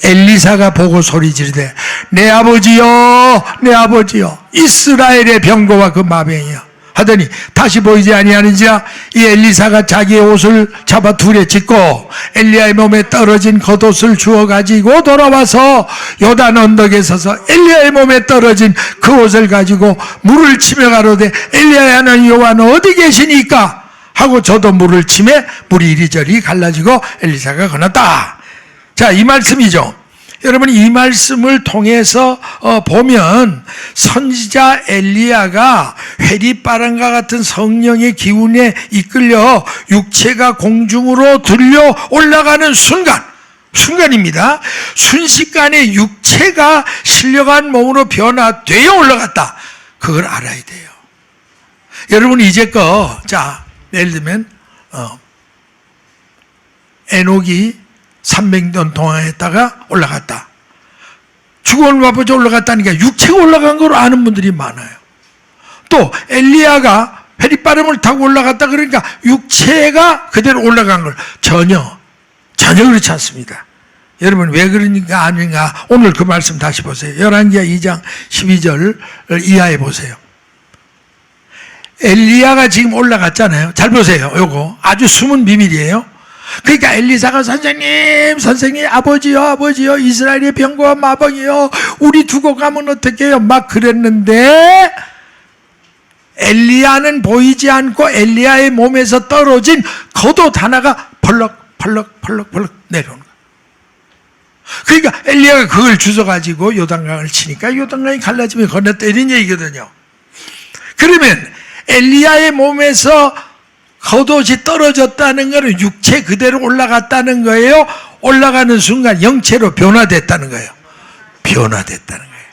엘리사가 보고 소리 지르되 내 아버지여, 내 아버지여, 이스라엘의 병거와 그 마병이여 하더니 다시 보이지 아니하는지라. 이 엘리사가 자기의 옷을 잡아 둘에 찢고 엘리야의 몸에 떨어진 겉옷을 주워 가지고 돌아와서 요단 언덕에 서서 엘리야의 몸에 떨어진 그 옷을 가지고 물을 치며 가로되 엘리야의 하나님 여호와는 어디 계시니까 하고 저도 물을 치매 물이 이리저리 갈라지고 엘리사가 건넜다. 자, 이 말씀이죠. 여러분, 이 말씀을 통해서 보면 선지자 엘리야가 회리바람과 같은 성령의 기운에 이끌려 육체가 공중으로 들려 올라가는 순간입니다. 순식간에 육체가 신령한 몸으로 변화되어 올라갔다. 그걸 알아야 돼요. 여러분, 이제껏 자, 예를 들면 에녹이 300년 동안 했다가 올라갔다. 죽음을 맛보자 올라갔다니까 육체가 올라간 걸로 아는 분들이 많아요. 또 엘리야가 회리바람을 타고 올라갔다 그러니까 육체가 그대로 올라간 걸 전혀 그렇지 않습니다. 여러분 왜 그러니까 아닌가 오늘 그 말씀 다시 보세요. 열왕기하 2장 12절 이하에 보세요. 엘리야가 지금 올라갔잖아요. 잘 보세요. 요거 아주 숨은 비밀이에요. 그러니까 엘리사가 선생님 아버지요 이스라엘의 병과 마병이요 우리 두고 가면 어떡해요 막 그랬는데 엘리야는 보이지 않고 엘리야의 몸에서 떨어진 겉옷 하나가 펄럭 내려오는 거예요. 그러니까 엘리야가 그걸 주워가지고 요단강을 치니까 요단강이 갈라지면 건넜다 이런 얘기거든요. 그러면 엘리야의 몸에서 겉옷이 떨어졌다는 것은 육체 그대로 올라갔다는 거예요? 올라가는 순간 영체로 변화됐다는 거예요? 변화됐다는 거예요.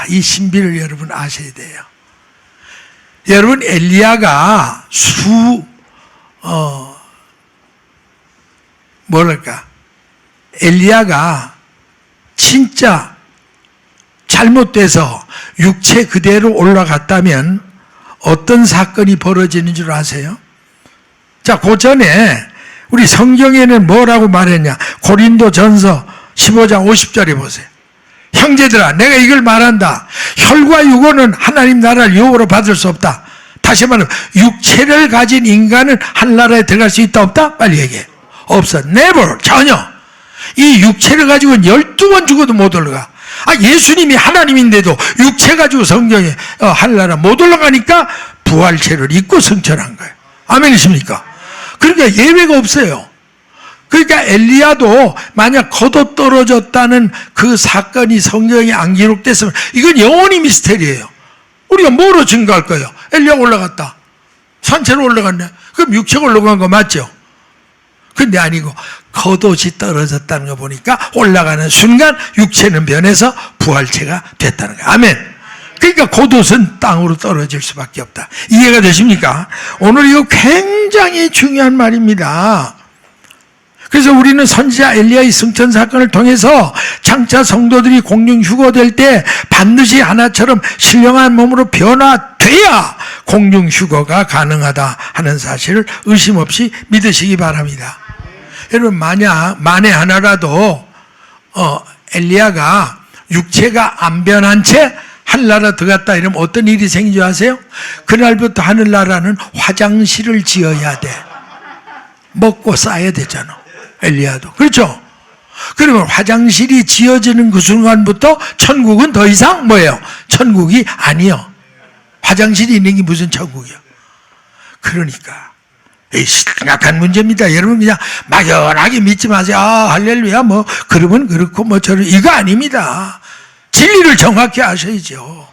이 신비를 여러분 아셔야 돼요. 여러분 엘리야가 엘리야가 진짜 잘못돼서 육체 그대로 올라갔다면 어떤 사건이 벌어지는 줄 아세요? 자, 그 전에 우리 성경에는 뭐라고 말했냐? 고린도전서 15장 50절에 보세요. 형제들아, 내가 이걸 말한다. 혈과 육원은 하나님 나라를 유업으로 받을 수 없다. 다시 말하면 육체를 가진 인간은 하늘나라에 들어갈 수 있다 없다? 빨리 얘기해. 없어. never. 전혀. 이 육체를 가지고는 12번 죽어도 못 올라가. 예수님이 하나님인데도 육체 가지고 성경에 하늘나라 못 올라가니까 부활체를 입고 승천한 거예요. 아멘이십니까? 그러니까 예외가 없어요. 그러니까 엘리야도 만약 겉옷 떨어졌다는 그 사건이 성경에 안 기록됐으면 이건 영원히 미스테리예요. 우리가 뭐로 증거할 거예요? 엘리야 올라갔다. 산채로 올라갔네. 그럼 육체가 올라간 거 맞죠? 근데 아니고 겉옷이 떨어졌다는 거 보니까 올라가는 순간 육체는 변해서 부활체가 됐다는 거예요. 아멘. 그러니까 겉옷은 땅으로 떨어질 수밖에 없다. 이해가 되십니까? 오늘 이거 굉장히 중요한 말입니다. 그래서 우리는 선지자 엘리야의 승천 사건을 통해서 장차 성도들이 공중 휴거될 때 반드시 하나처럼 신령한 몸으로 변화돼야 공중 휴거가 가능하다 하는 사실을 의심 없이 믿으시기 바랍니다. 여러분 만에 하나라도 엘리야가 육체가 안 변한 채 하늘나라 들어갔다 이러면 어떤 일이 생긴 줄 아세요? 그날부터 하늘나라는 화장실을 지어야 돼. 먹고 싸야 되잖아. 엘리야도. 그렇죠? 그러면 화장실이 지어지는 그 순간부터 천국은 더 이상 뭐예요? 천국이 아니요. 화장실이 있는 게 무슨 천국이요? 그러니까 심각한 문제입니다. 여러분 그냥 막연하게 믿지 마세요. 할렐루야 뭐 그러면 그렇고 뭐 저런 이거 아닙니다. 진리를 정확히 아셔야죠.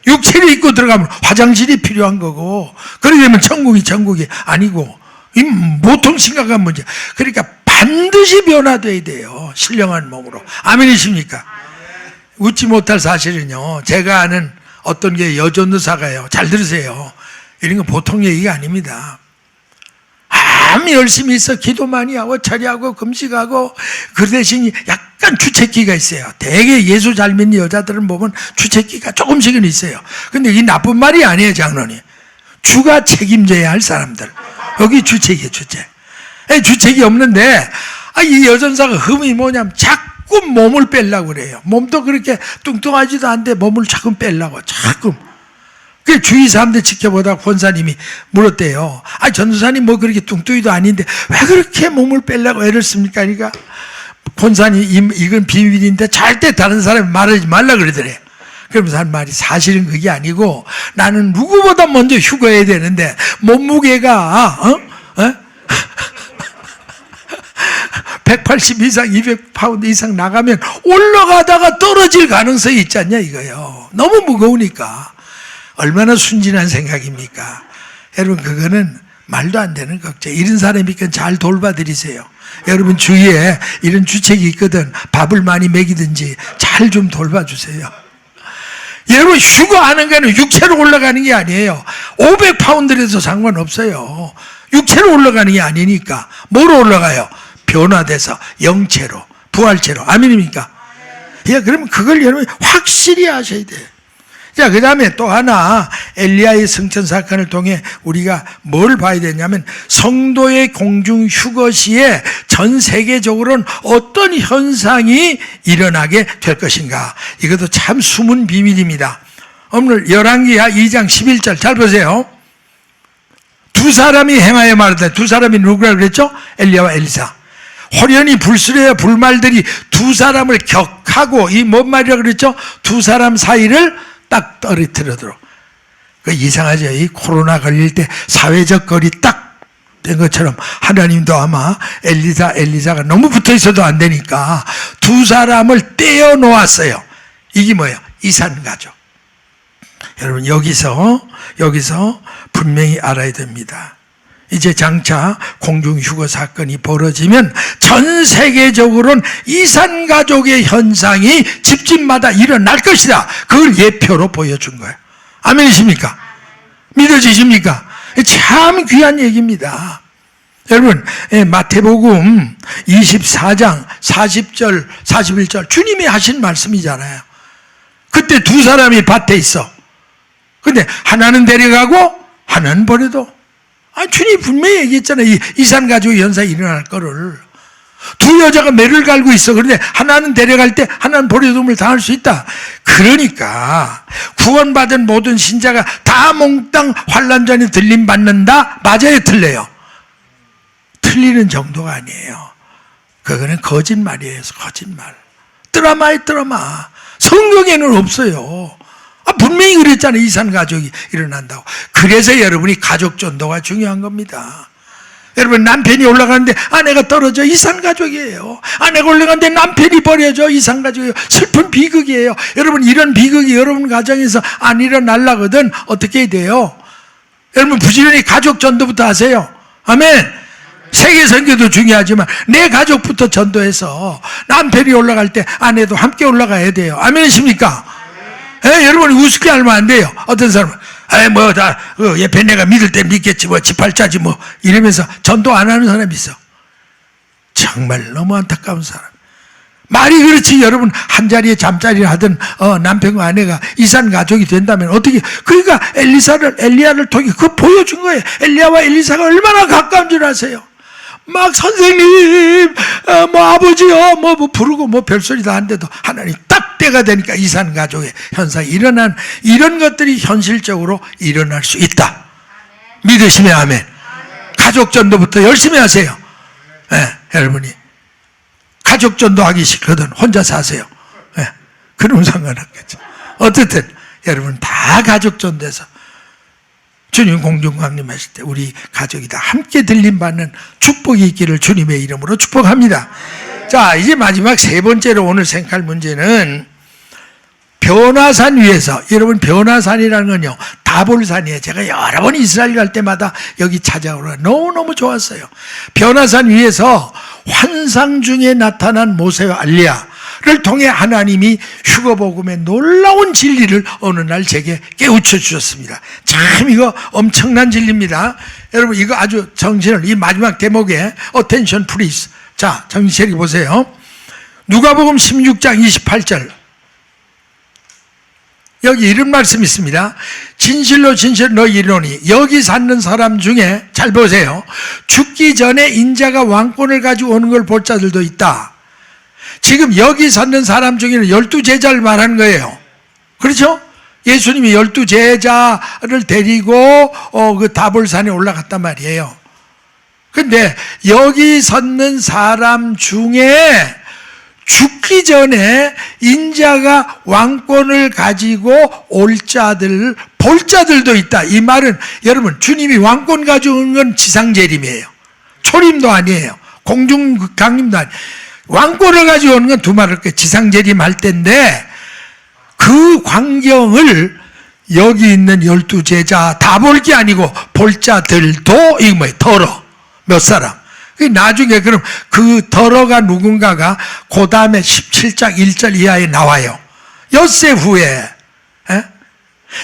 육체를 입고 들어가면 화장실이 필요한 거고 그러려면 천국이 아니고 이 보통 심각한 문제. 그러니까 반드시 변화돼야 돼요. 신령한 몸으로. 아멘이십니까? 웃지 못할 사실은요. 제가 아는 어떤 게 여전도사가요. 잘 들으세요. 이런 건 보통 얘기가 아닙니다. 아무 열심히 있어 기도 많이 하고 철야하고 금식하고 그 대신 약간 주책기가 있어요. 대개 예수 잘 믿는 여자들은 보면 주책기가 조금씩은 있어요. 근데 이 나쁜 말이 아니에요. 장로님. 주가 책임져야 할 사람들. 여기 주책이에요. 주책이 없는데 이 여전사가 흠이 뭐냐면 자꾸 몸을 빼려고 그래요. 몸도 그렇게 뚱뚱하지도 않은데 몸을 자꾸 빼려고 자꾸. 그 주위 사람들 지켜보다 권사님이 물었대요. 전도사님 뭐 그렇게 뚱뚱이도 아닌데 왜 그렇게 몸을 빼려고 애를 씁니까? 그러니까 권사님 이건 비밀인데 절대 다른 사람이 말하지 말라 그러더래. 그러면서 한 말이 사실은 그게 아니고 나는 누구보다 먼저 휴거해야 되는데 몸무게가 180 이상 200파운드 이상 나가면 올라가다가 떨어질 가능성이 있지 않냐 이거예요. 너무 무거우니까. 얼마나 순진한 생각입니까? 여러분 그거는 말도 안 되는 걱정. 이런 사람이니까 잘 돌봐드리세요. 여러분 주위에 이런 주책이 있거든. 밥을 많이 먹이든지 잘 좀 돌봐주세요. 여러분 휴거하는 거는 육체로 올라가는 게 아니에요. 500파운드라도 상관없어요. 육체로 올라가는 게 아니니까. 뭐로 올라가요? 변화돼서 영체로, 부활체로. 아멘입니까? 예, 그러면 그걸 여러분이 확실히 아셔야 돼요. 자, 그 다음에 또 하나, 엘리야의 승천 사건을 통해 우리가 뭘 봐야 되냐면, 성도의 공중 휴거 시에 전 세계적으로는 어떤 현상이 일어나게 될 것인가. 이것도 참 숨은 비밀입니다. 오늘 열왕기하 2장 11절 잘 보세요. 두 사람이 행하여 말하되, 두 사람이 누구라 그랬죠? 엘리야와 엘리사. 호련히 불수레와 불말들이 두 사람을 격하고, 이 뭔 말이라 그랬죠? 두 사람 사이를 딱 떨어뜨리도록. 그 이상하죠. 이 코로나 걸릴 때 사회적 거리 딱 된 것처럼 하나님도 아마 엘리사가 너무 붙어 있어도 안 되니까 두 사람을 떼어 놓았어요. 이게 뭐예요? 이산가족. 여러분 여기서 분명히 알아야 됩니다. 이제 장차 공중휴거 사건이 벌어지면 전 세계적으로는 이산가족의 현상이 집집마다 일어날 것이다. 그걸 예표로 보여준 거예요. 아멘이십니까? 믿어지십니까? 참 귀한 얘기입니다. 여러분 마태복음 24장 40절 41절 주님이 하신 말씀이잖아요. 그때 두 사람이 밭에 있어. 근데 하나는 데려가고 하나는 버려도. 주님이 분명히 얘기했잖아요. 이 이산가족의 현상이 일어날 거를. 두 여자가 매를 갈고 있어. 그런데 하나는 데려갈 때 하나는 버려둠을 당할 수 있다. 그러니까 구원받은 모든 신자가 다 몽땅 환난전에 들림받는다? 맞아요, 틀려요? 틀리는 정도가 아니에요. 그거는 거짓말이에요. 거짓말. 드라마에 드라마. 성경에는 없어요. 분명히 그랬잖아요. 이산가족이 일어난다고. 그래서 여러분이 가족 전도가 중요한 겁니다. 여러분 남편이 올라가는데 아내가 떨어져. 이산가족이에요. 아내가 올라가는데 남편이 버려져. 이산가족이에요. 슬픈 비극이에요. 여러분 이런 비극이 여러분 가정에서 안 일어나려거든 어떻게 해야 돼요? 여러분 부지런히 가족 전도부터 하세요. 아멘. 세계 선교도 중요하지만 내 가족부터 전도해서 남편이 올라갈 때 아내도 함께 올라가야 돼요. 아멘이십니까? 여러분 우습게 알면 안 돼요. 어떤 사람은 옆에 내가 믿을 때 믿겠지 지팔자지 이러면서 전도 안 하는 사람이 있어. 정말 너무 안타까운 사람. 말이 그렇지. 여러분 한 자리에 잠자리를 하든 남편과 아내가 이산가족이 된다면 어떻게. 그러니까 엘리야를 통해 그거 보여준 거예요. 엘리야와 엘리사가 얼마나 가까운 줄 아세요? 막 선생님 아버지요 부르고 별소리 다 하는데도 하나님 딱 때가 되니까 이산가족의 현상이 일어난 이런 것들이 현실적으로 일어날 수 있다. 믿으시면 아멘. 가족 전도부터 열심히 하세요. 여러분이 가족 전도하기 싫거든 혼자 사세요. 그러면 상관없겠죠. 어쨌든 여러분 다 가족 전도해서 주님 공중 강림하실 때 우리 가족이 다 함께 들림받는 축복이 있기를 주님의 이름으로 축복합니다. 자, 이제 마지막 세 번째로 오늘 생각할 문제는 변화산 위에서. 여러분 변화산이라는 건요 다볼산이에요. 제가 여러 번 이스라엘 갈 때마다 여기 찾아오라 너무너무 좋았어요. 변화산 위에서 환상 중에 나타난 모세와 알리야를 통해 하나님이 휴거복음의 놀라운 진리를 어느 날 제게 깨우쳐 주셨습니다. 참 이거 엄청난 진리입니다. 여러분 이거 아주 정신을 이 마지막 대목에 attention please. 자, 정신차리게 보세요. 누가복음 16장 28절 여기 이런 말씀이 있습니다. 진실로 진실로 너희 이르노니 여기 사는 사람 중에 잘 보세요. 죽기 전에 인자가 왕권을 가지고 오는 걸 볼 자들도 있다. 지금 여기 사는 사람 중에는 12제자를 말하는 거예요. 그렇죠? 예수님이 12제자를 데리고 그 다볼산에 올라갔단 말이에요. 근데 여기 섰는 사람 중에 죽기 전에 인자가 왕권을 가지고 올 자들, 볼 자들도 있다. 이 말은 여러분 주님이 왕권 가지고 온 건 지상재림이에요. 초림도 아니에요. 공중 강림도 아니에요. 왕권을 가지고 오는 건 두 말을 지상재림할 때인데 그 광경을 여기 있는 12제자 다 볼 게 아니고 볼 자들도 이거 뭐예요? 더러 몇 사람. 나중에 그럼 그 더러가 누군가가 그 다음에 17장 1절 이하에 나와요. 엿새 후에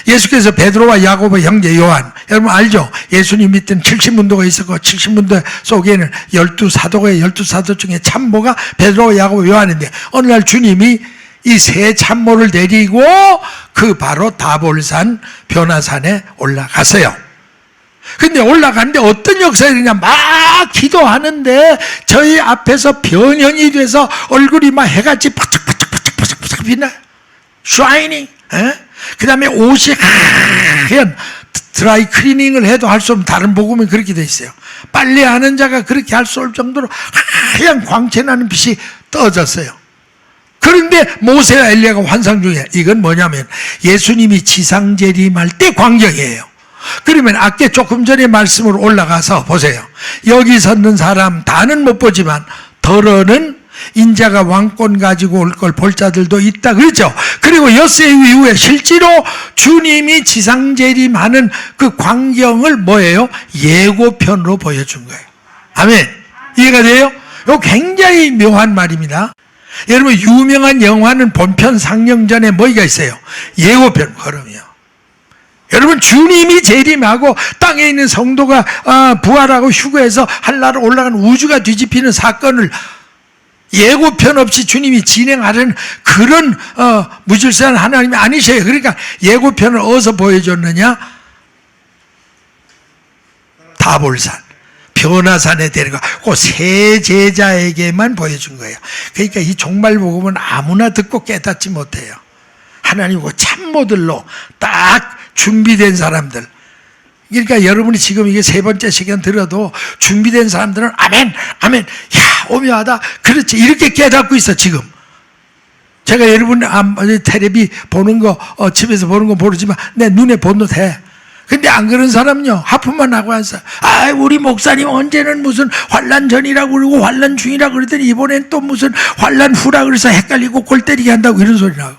예수께서 베드로와 야고보 형제 요한, 여러분 알죠? 예수님 밑에는 70문도가 있었고 70문도 속에는 12사도가 12사도 중에 참모가 베드로와 야고보 요한인데 어느 날 주님이 이 세 참모를 데리고 그 바로 다볼산 변화산에 올라갔어요. 근데 올라갔는데 어떤 역사가 일어나냐, 막 기도하는데 저희 앞에서 변형이 돼서 얼굴이 막 해같이 바짝바짝바짝바짝 빛나요. 샤이닝. 그 다음에 옷이 하얀, 드라이 클리닝을 해도 할 수 없는, 다른 복음은 그렇게 돼 있어요. 빨래하는 자가 그렇게 할 수 없을 정도로 하얀 광채나는 빛이 떠졌어요. 그런데 모세와 엘리야가 환상 중에, 이건 뭐냐면 예수님이 지상재림할 때 광경이에요. 그러면 아까 조금 전에 말씀으로 올라가서 보세요. 여기 섰는 사람 다는 못 보지만 더러는 인자가 왕권 가지고 올 걸 볼 자들도 있다 그랬죠. 그리고 엿새 이후에 실제로 주님이 지상재림하는 그 광경을 뭐예요? 예고편으로 보여준 거예요. 아멘. 이해가 돼요? 이거 굉장히 묘한 말입니다. 여러분 유명한 영화는 본편 상영 전에 뭐가 있어요? 예고편. 그럼요. 여러분 주님이 재림하고 땅에 있는 성도가 부활하고 휴거해서 한나라로 올라간 우주가 뒤집히는 사건을 예고편 없이 주님이 진행하려는 그런 무질서한 하나님이 아니셔요. 그러니까 예고편을 어디서 보여줬느냐? 다볼산 변화산에 데려가 그 세 제자에게만 보여준 거예요. 그러니까 이 종말복음은 아무나 듣고 깨닫지 못해요. 하나님 그 참모들로 딱 준비된 사람들. 그러니까 여러분이 지금 이게 세 번째 시간 들어도 준비된 사람들은 아멘, 아멘, 야 오묘하다, 그렇지, 이렇게 깨닫고 있어. 지금 제가 여러분 텔레비 보는 거 집에서 보는 거 모르지만 내 눈에 본도 돼. 근데 안 그런 사람은요, 하품만 하고 와서 우리 목사님 언제는 무슨 환난 전이라고 그러고 환난 중이라고 그러더니 이번엔 또 무슨 환난 후라 그래서 헷갈리고 골 때리게 한다고 이런 소리 나고.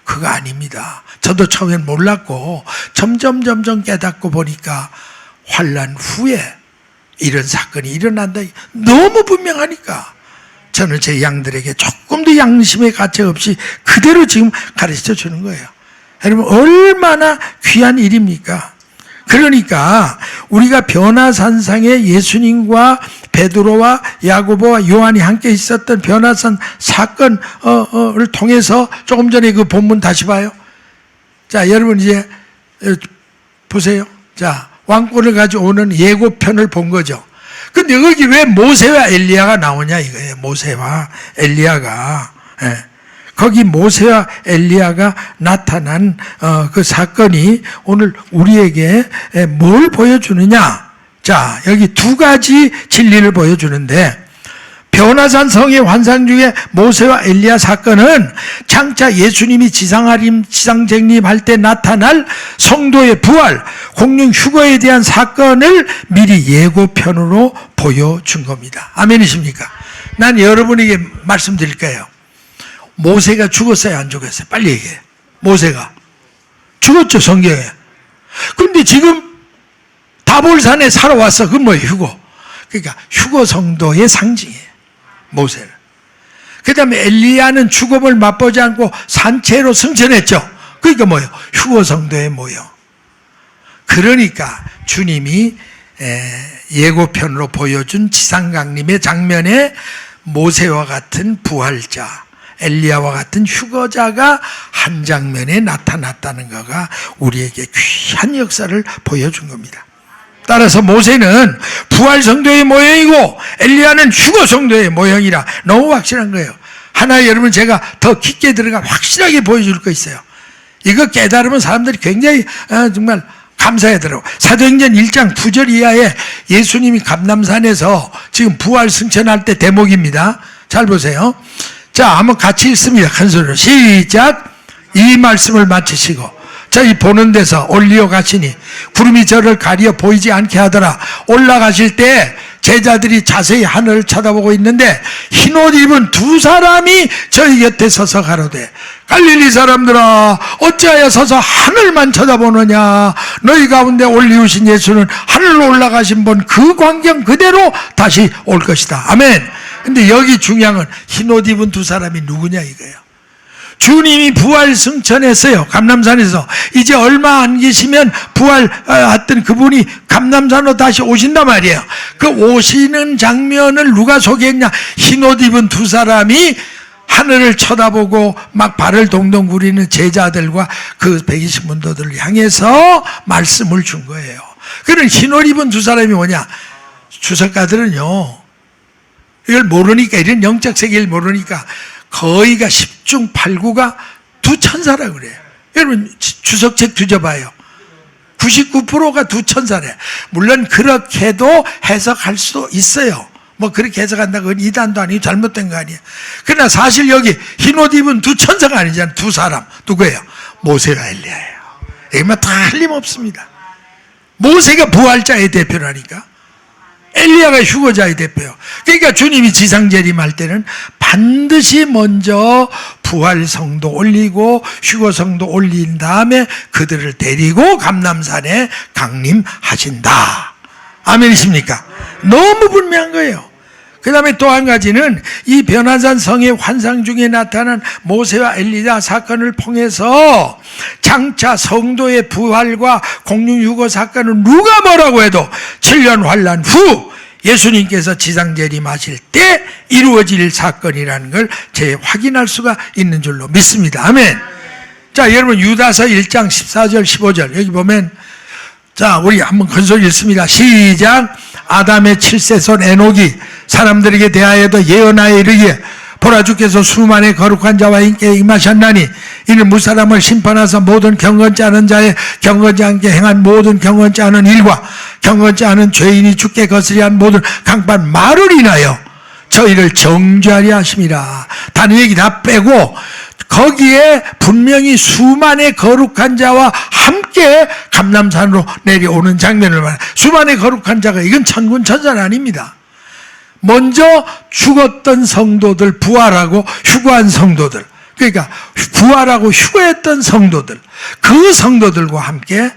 그거 아닙니다. 저도 처음엔 몰랐고 점점 깨닫고 보니까 환난 후에 이런 사건이 일어난다. 너무 분명하니까 저는 제 양들에게 조금도 양심의 가책 없이 그대로 지금 가르쳐 주는 거예요. 여러분 얼마나 귀한 일입니까? 그러니까 우리가 변화산상에 예수님과 베드로와 야고보와 요한이 함께 있었던 변화산 사건을 통해서 조금 전에 그 본문 다시 봐요. 자, 여러분 이제 보세요. 자, 왕권을 가져오는 예고편을 본 거죠. 근데 여기 왜 모세와 엘리야가 나오냐 이거예요. 모세와 엘리야가. 거기 모세와 엘리야가 나타난 그 사건이 오늘 우리에게 뭘 보여주느냐? 자, 여기 두 가지 진리를 보여주는데, 변화산 성의 환상 중에 모세와 엘리야 사건은 장차 예수님이 지상재림할 때 나타날 성도의 부활, 공룡 휴거에 대한 사건을 미리 예고편으로 보여준 겁니다. 아멘이십니까? 난 여러분에게 말씀드릴 거예요. 모세가 죽었어요, 안 죽었어요? 빨리 얘기해. 모세가 죽었죠, 성경에. 그런데 지금 다볼산에 살아왔어. 그건 뭐예요? 휴거. 그러니까 휴거 성도의 상징이에요, 모세는. 그 다음에 엘리야는 죽음을 맛보지 않고 산채로 승천했죠. 그러니까 뭐예요? 휴거 성도의 모형. 그러니까 주님이 예고편으로 보여준 지상강림의 장면에 모세와 같은 부활자, 엘리야와 같은 휴거자가 한 장면에 나타났다는 거가 우리에게 귀한 역사를 보여준 겁니다. 따라서 모세는 부활 성도의 모형이고 엘리야는 휴거 성도의 모형이라 너무 확실한 거예요. 하나 여러분 제가 더 깊게 들어가 확실하게 보여줄 거 있어요. 이거 깨달으면 사람들이 굉장히 정말 감사하더라고요. 사도행전 1장 9절 이하에 예수님이 감람산에서 지금 부활 승천할 때 대목입니다. 잘 보세요. 자, 한번 같이 읽습니다. 큰 소리로 시작. 이 말씀을 마치시고 저희 보는 데서 올리어 가시니 구름이 저를 가리어 보이지 않게 하더라. 올라가실 때 제자들이 자세히 하늘을 쳐다보고 있는데 흰옷 입은 두 사람이 저희 곁에 서서 가로되 갈릴리 사람들아 어찌하여 서서 하늘만 쳐다보느냐. 너희 가운데 올리우신 예수는 하늘로 올라가신 분 그 광경 그대로 다시 올 것이다. 아멘. 근데 여기 중요한 건 흰옷 입은 두 사람이 누구냐 이거예요. 주님이 부활 승천했어요. 감람산에서. 이제 얼마 안 계시면 부활했던 그분이 감람산으로 다시 오신단 말이에요. 그 오시는 장면을 누가 소개했냐? 흰옷 입은 두 사람이 하늘을 쳐다보고 막 발을 동동 구리는 제자들과 그 120문도들을 향해서 말씀을 준 거예요. 그런 흰옷 입은 두 사람이 뭐냐? 주석가들은요, 이걸 모르니까, 이런 영적 세계를 모르니까 거의가 10중 8구가 두 천사라고 그래요. 여러분 주석책 뒤져봐요. 99%가 두 천사래. 물론 그렇게도 해석할 수도 있어요. 뭐 그렇게 해석한다고 그건 이단도 아니고 잘못된 거 아니에요. 그러나 사실 여기 흰옷 입은 두 천사가 아니잖아요. 두 사람. 누구예요? 모세가 엘리야예요. 이건 다 틀림없습니다. 모세가 부활자의 대표라니까. 엘리야가 휴거자의 대표예요. 그러니까 주님이 지상재림할 때는 반드시 먼저 부활성도 올리고 휴거성도 올린 다음에 그들을 데리고 감람산에 강림하신다. 아멘이십니까? 너무 분명한 거예요. 그 다음에 또 한 가지는 이 변화산 성의 환상 중에 나타난 모세와 엘리야 사건을 통해서 장차 성도의 부활과 공중유거 사건은 누가 뭐라고 해도 7년 환란 후 예수님께서 지상재림하실 때 이루어질 사건이라는 걸 확인할 수가 있는 줄로 믿습니다. 아멘. 자, 여러분 유다서 1장 14절 15절 여기 보면, 자, 우리 한번 큰소리 읽습니다. 시작. 아담의 7세손 에녹이 사람들에게 대하여도 예언하여 이르기에 보라 주께서 수많은 거룩한 자와 인께 임하셨나니 이는 무사람을 심판하사 모든 경건치 않은 자의 경건치 않게 행한 모든 경건치 않은 일과 경건치 않은 죄인이 죽게 거스리한 모든 강판 말을 인하여 저희를 정죄하려 하심이라. 다른 얘기 다 빼고 거기에 분명히 수많은 거룩한 자와 함께 감람산으로 내려오는 장면을 말해요. 수많은 거룩한 자가, 이건 천군 천사는 아닙니다. 먼저 죽었던 성도들, 부활하고 휴거한 성도들, 그러니까 부활하고 휴거했던 성도들, 그 성도들과 함께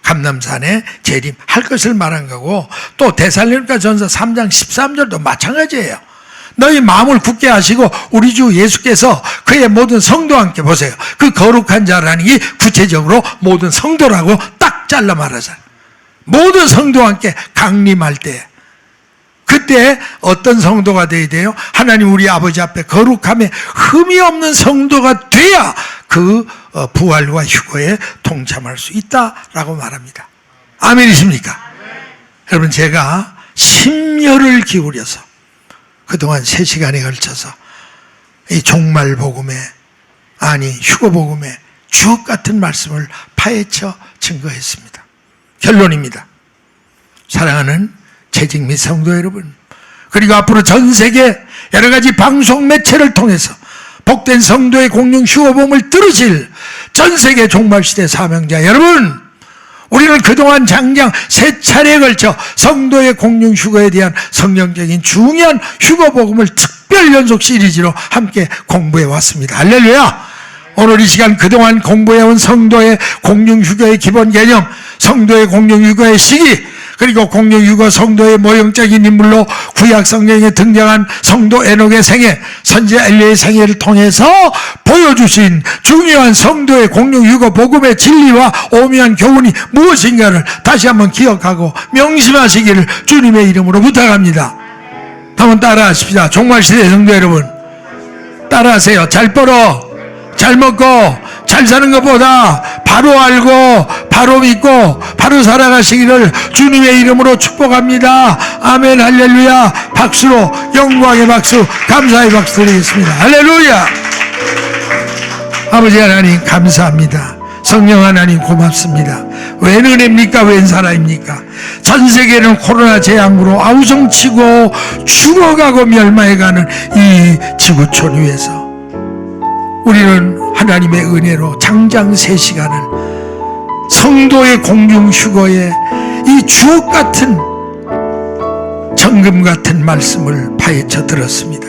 감람산에 재림할 것을 말한 거고, 또 데살로니가 전서 3장 13절도 마찬가지예요. 너희 마음을 굳게 하시고 우리 주 예수께서 그의 모든 성도와 함께, 보세요, 그 거룩한 자라는 게 구체적으로 모든 성도라고 딱 잘라 말하잖아요. 모든 성도와 함께 강림할 때, 그때 어떤 성도가 되어야 돼요? 하나님 우리 아버지 앞에 거룩함에 흠이 없는 성도가 돼야 그 부활과 휴거에 동참할 수 있다라고 말합니다. 아멘이십니까? 여러분, 제가 심혈을 기울여서 그동안 3시간에 걸쳐서 이 종말 복음에, 아니 휴거 복음에 주옥 같은 말씀을 파헤쳐 증거했습니다. 결론입니다. 사랑하는 재직 및 성도 여러분, 그리고 앞으로 전 세계 여러 가지 방송 매체를 통해서 복된 성도의 공중 휴거복음을 들으실 전 세계 종말시대 사명자 여러분, 우리는 그동안 장장 3차례에 걸쳐 성도의 공중 휴거에 대한 성경적인 중요한 휴거복음을 특별 연속 시리즈로 함께 공부해 왔습니다. 할렐루야! 오늘 이 시간 그동안 공부해온 성도의 공중 휴거의 기본 개념, 성도의 공중 휴거의 시기, 그리고 공중유거 성도의 모형적인 인물로 구약 성경에 등장한 성도 에녹의 생애, 선지 엘리야의 생애를 통해서 보여주신 중요한 성도의 공중유거 복음의 진리와 오묘한 교훈이 무엇인가를 다시 한번 기억하고 명심하시기를 주님의 이름으로 부탁합니다. 한번 따라하십시다. 종말시대 성도 여러분, 따라하세요. 잘 벌어, 잘 먹고, 잘 사는 것보다 바로 알고 바로 믿고 바로 살아가시기를 주님의 이름으로 축복합니다. 아멘. 할렐루야. 박수로, 영광의 박수, 감사의 박수 드리겠습니다. 할렐루야. 아버지 하나님 감사합니다. 성령 하나님 고맙습니다. 웬 은혜입니까? 웬 사랑입니까? 전 세계는 코로나 재앙으로 아우성치고 죽어가고 멸망해가는 이 지구촌 위에서 우리는 하나님의 은혜로 장장 3시간을 성도의 공중 휴거에 이 주옥 같은 정금 같은 말씀을 파헤쳐 들었습니다.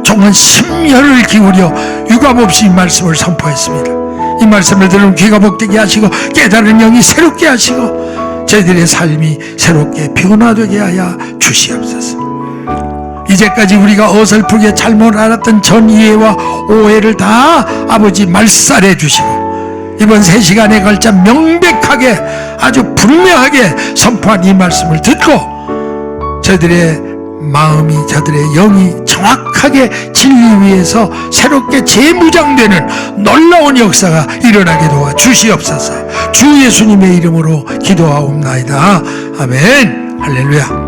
정말 심혈을 기울여 유감없이 이 말씀을 선포했습니다. 이 말씀을 들으면 귀가 복되게 하시고 깨달은 영이 새롭게 하시고 저희들의 삶이 새롭게 변화되게 하여 주시옵소서. 이 이제까지 우리가 어설프게 잘못 알았던 전 이해와 오해를 다 아버지 말살해 주시고 이번 3시간에 걸쳐 명백하게 아주 분명하게 선포한 이 말씀을 듣고 저들의 마음이 저들의 영이 정확하게 진리 위에서 새롭게 재무장되는 놀라운 역사가 일어나게 도와 주시옵소서. 주 예수님의 이름으로 기도하옵나이다. 아멘. 할렐루야.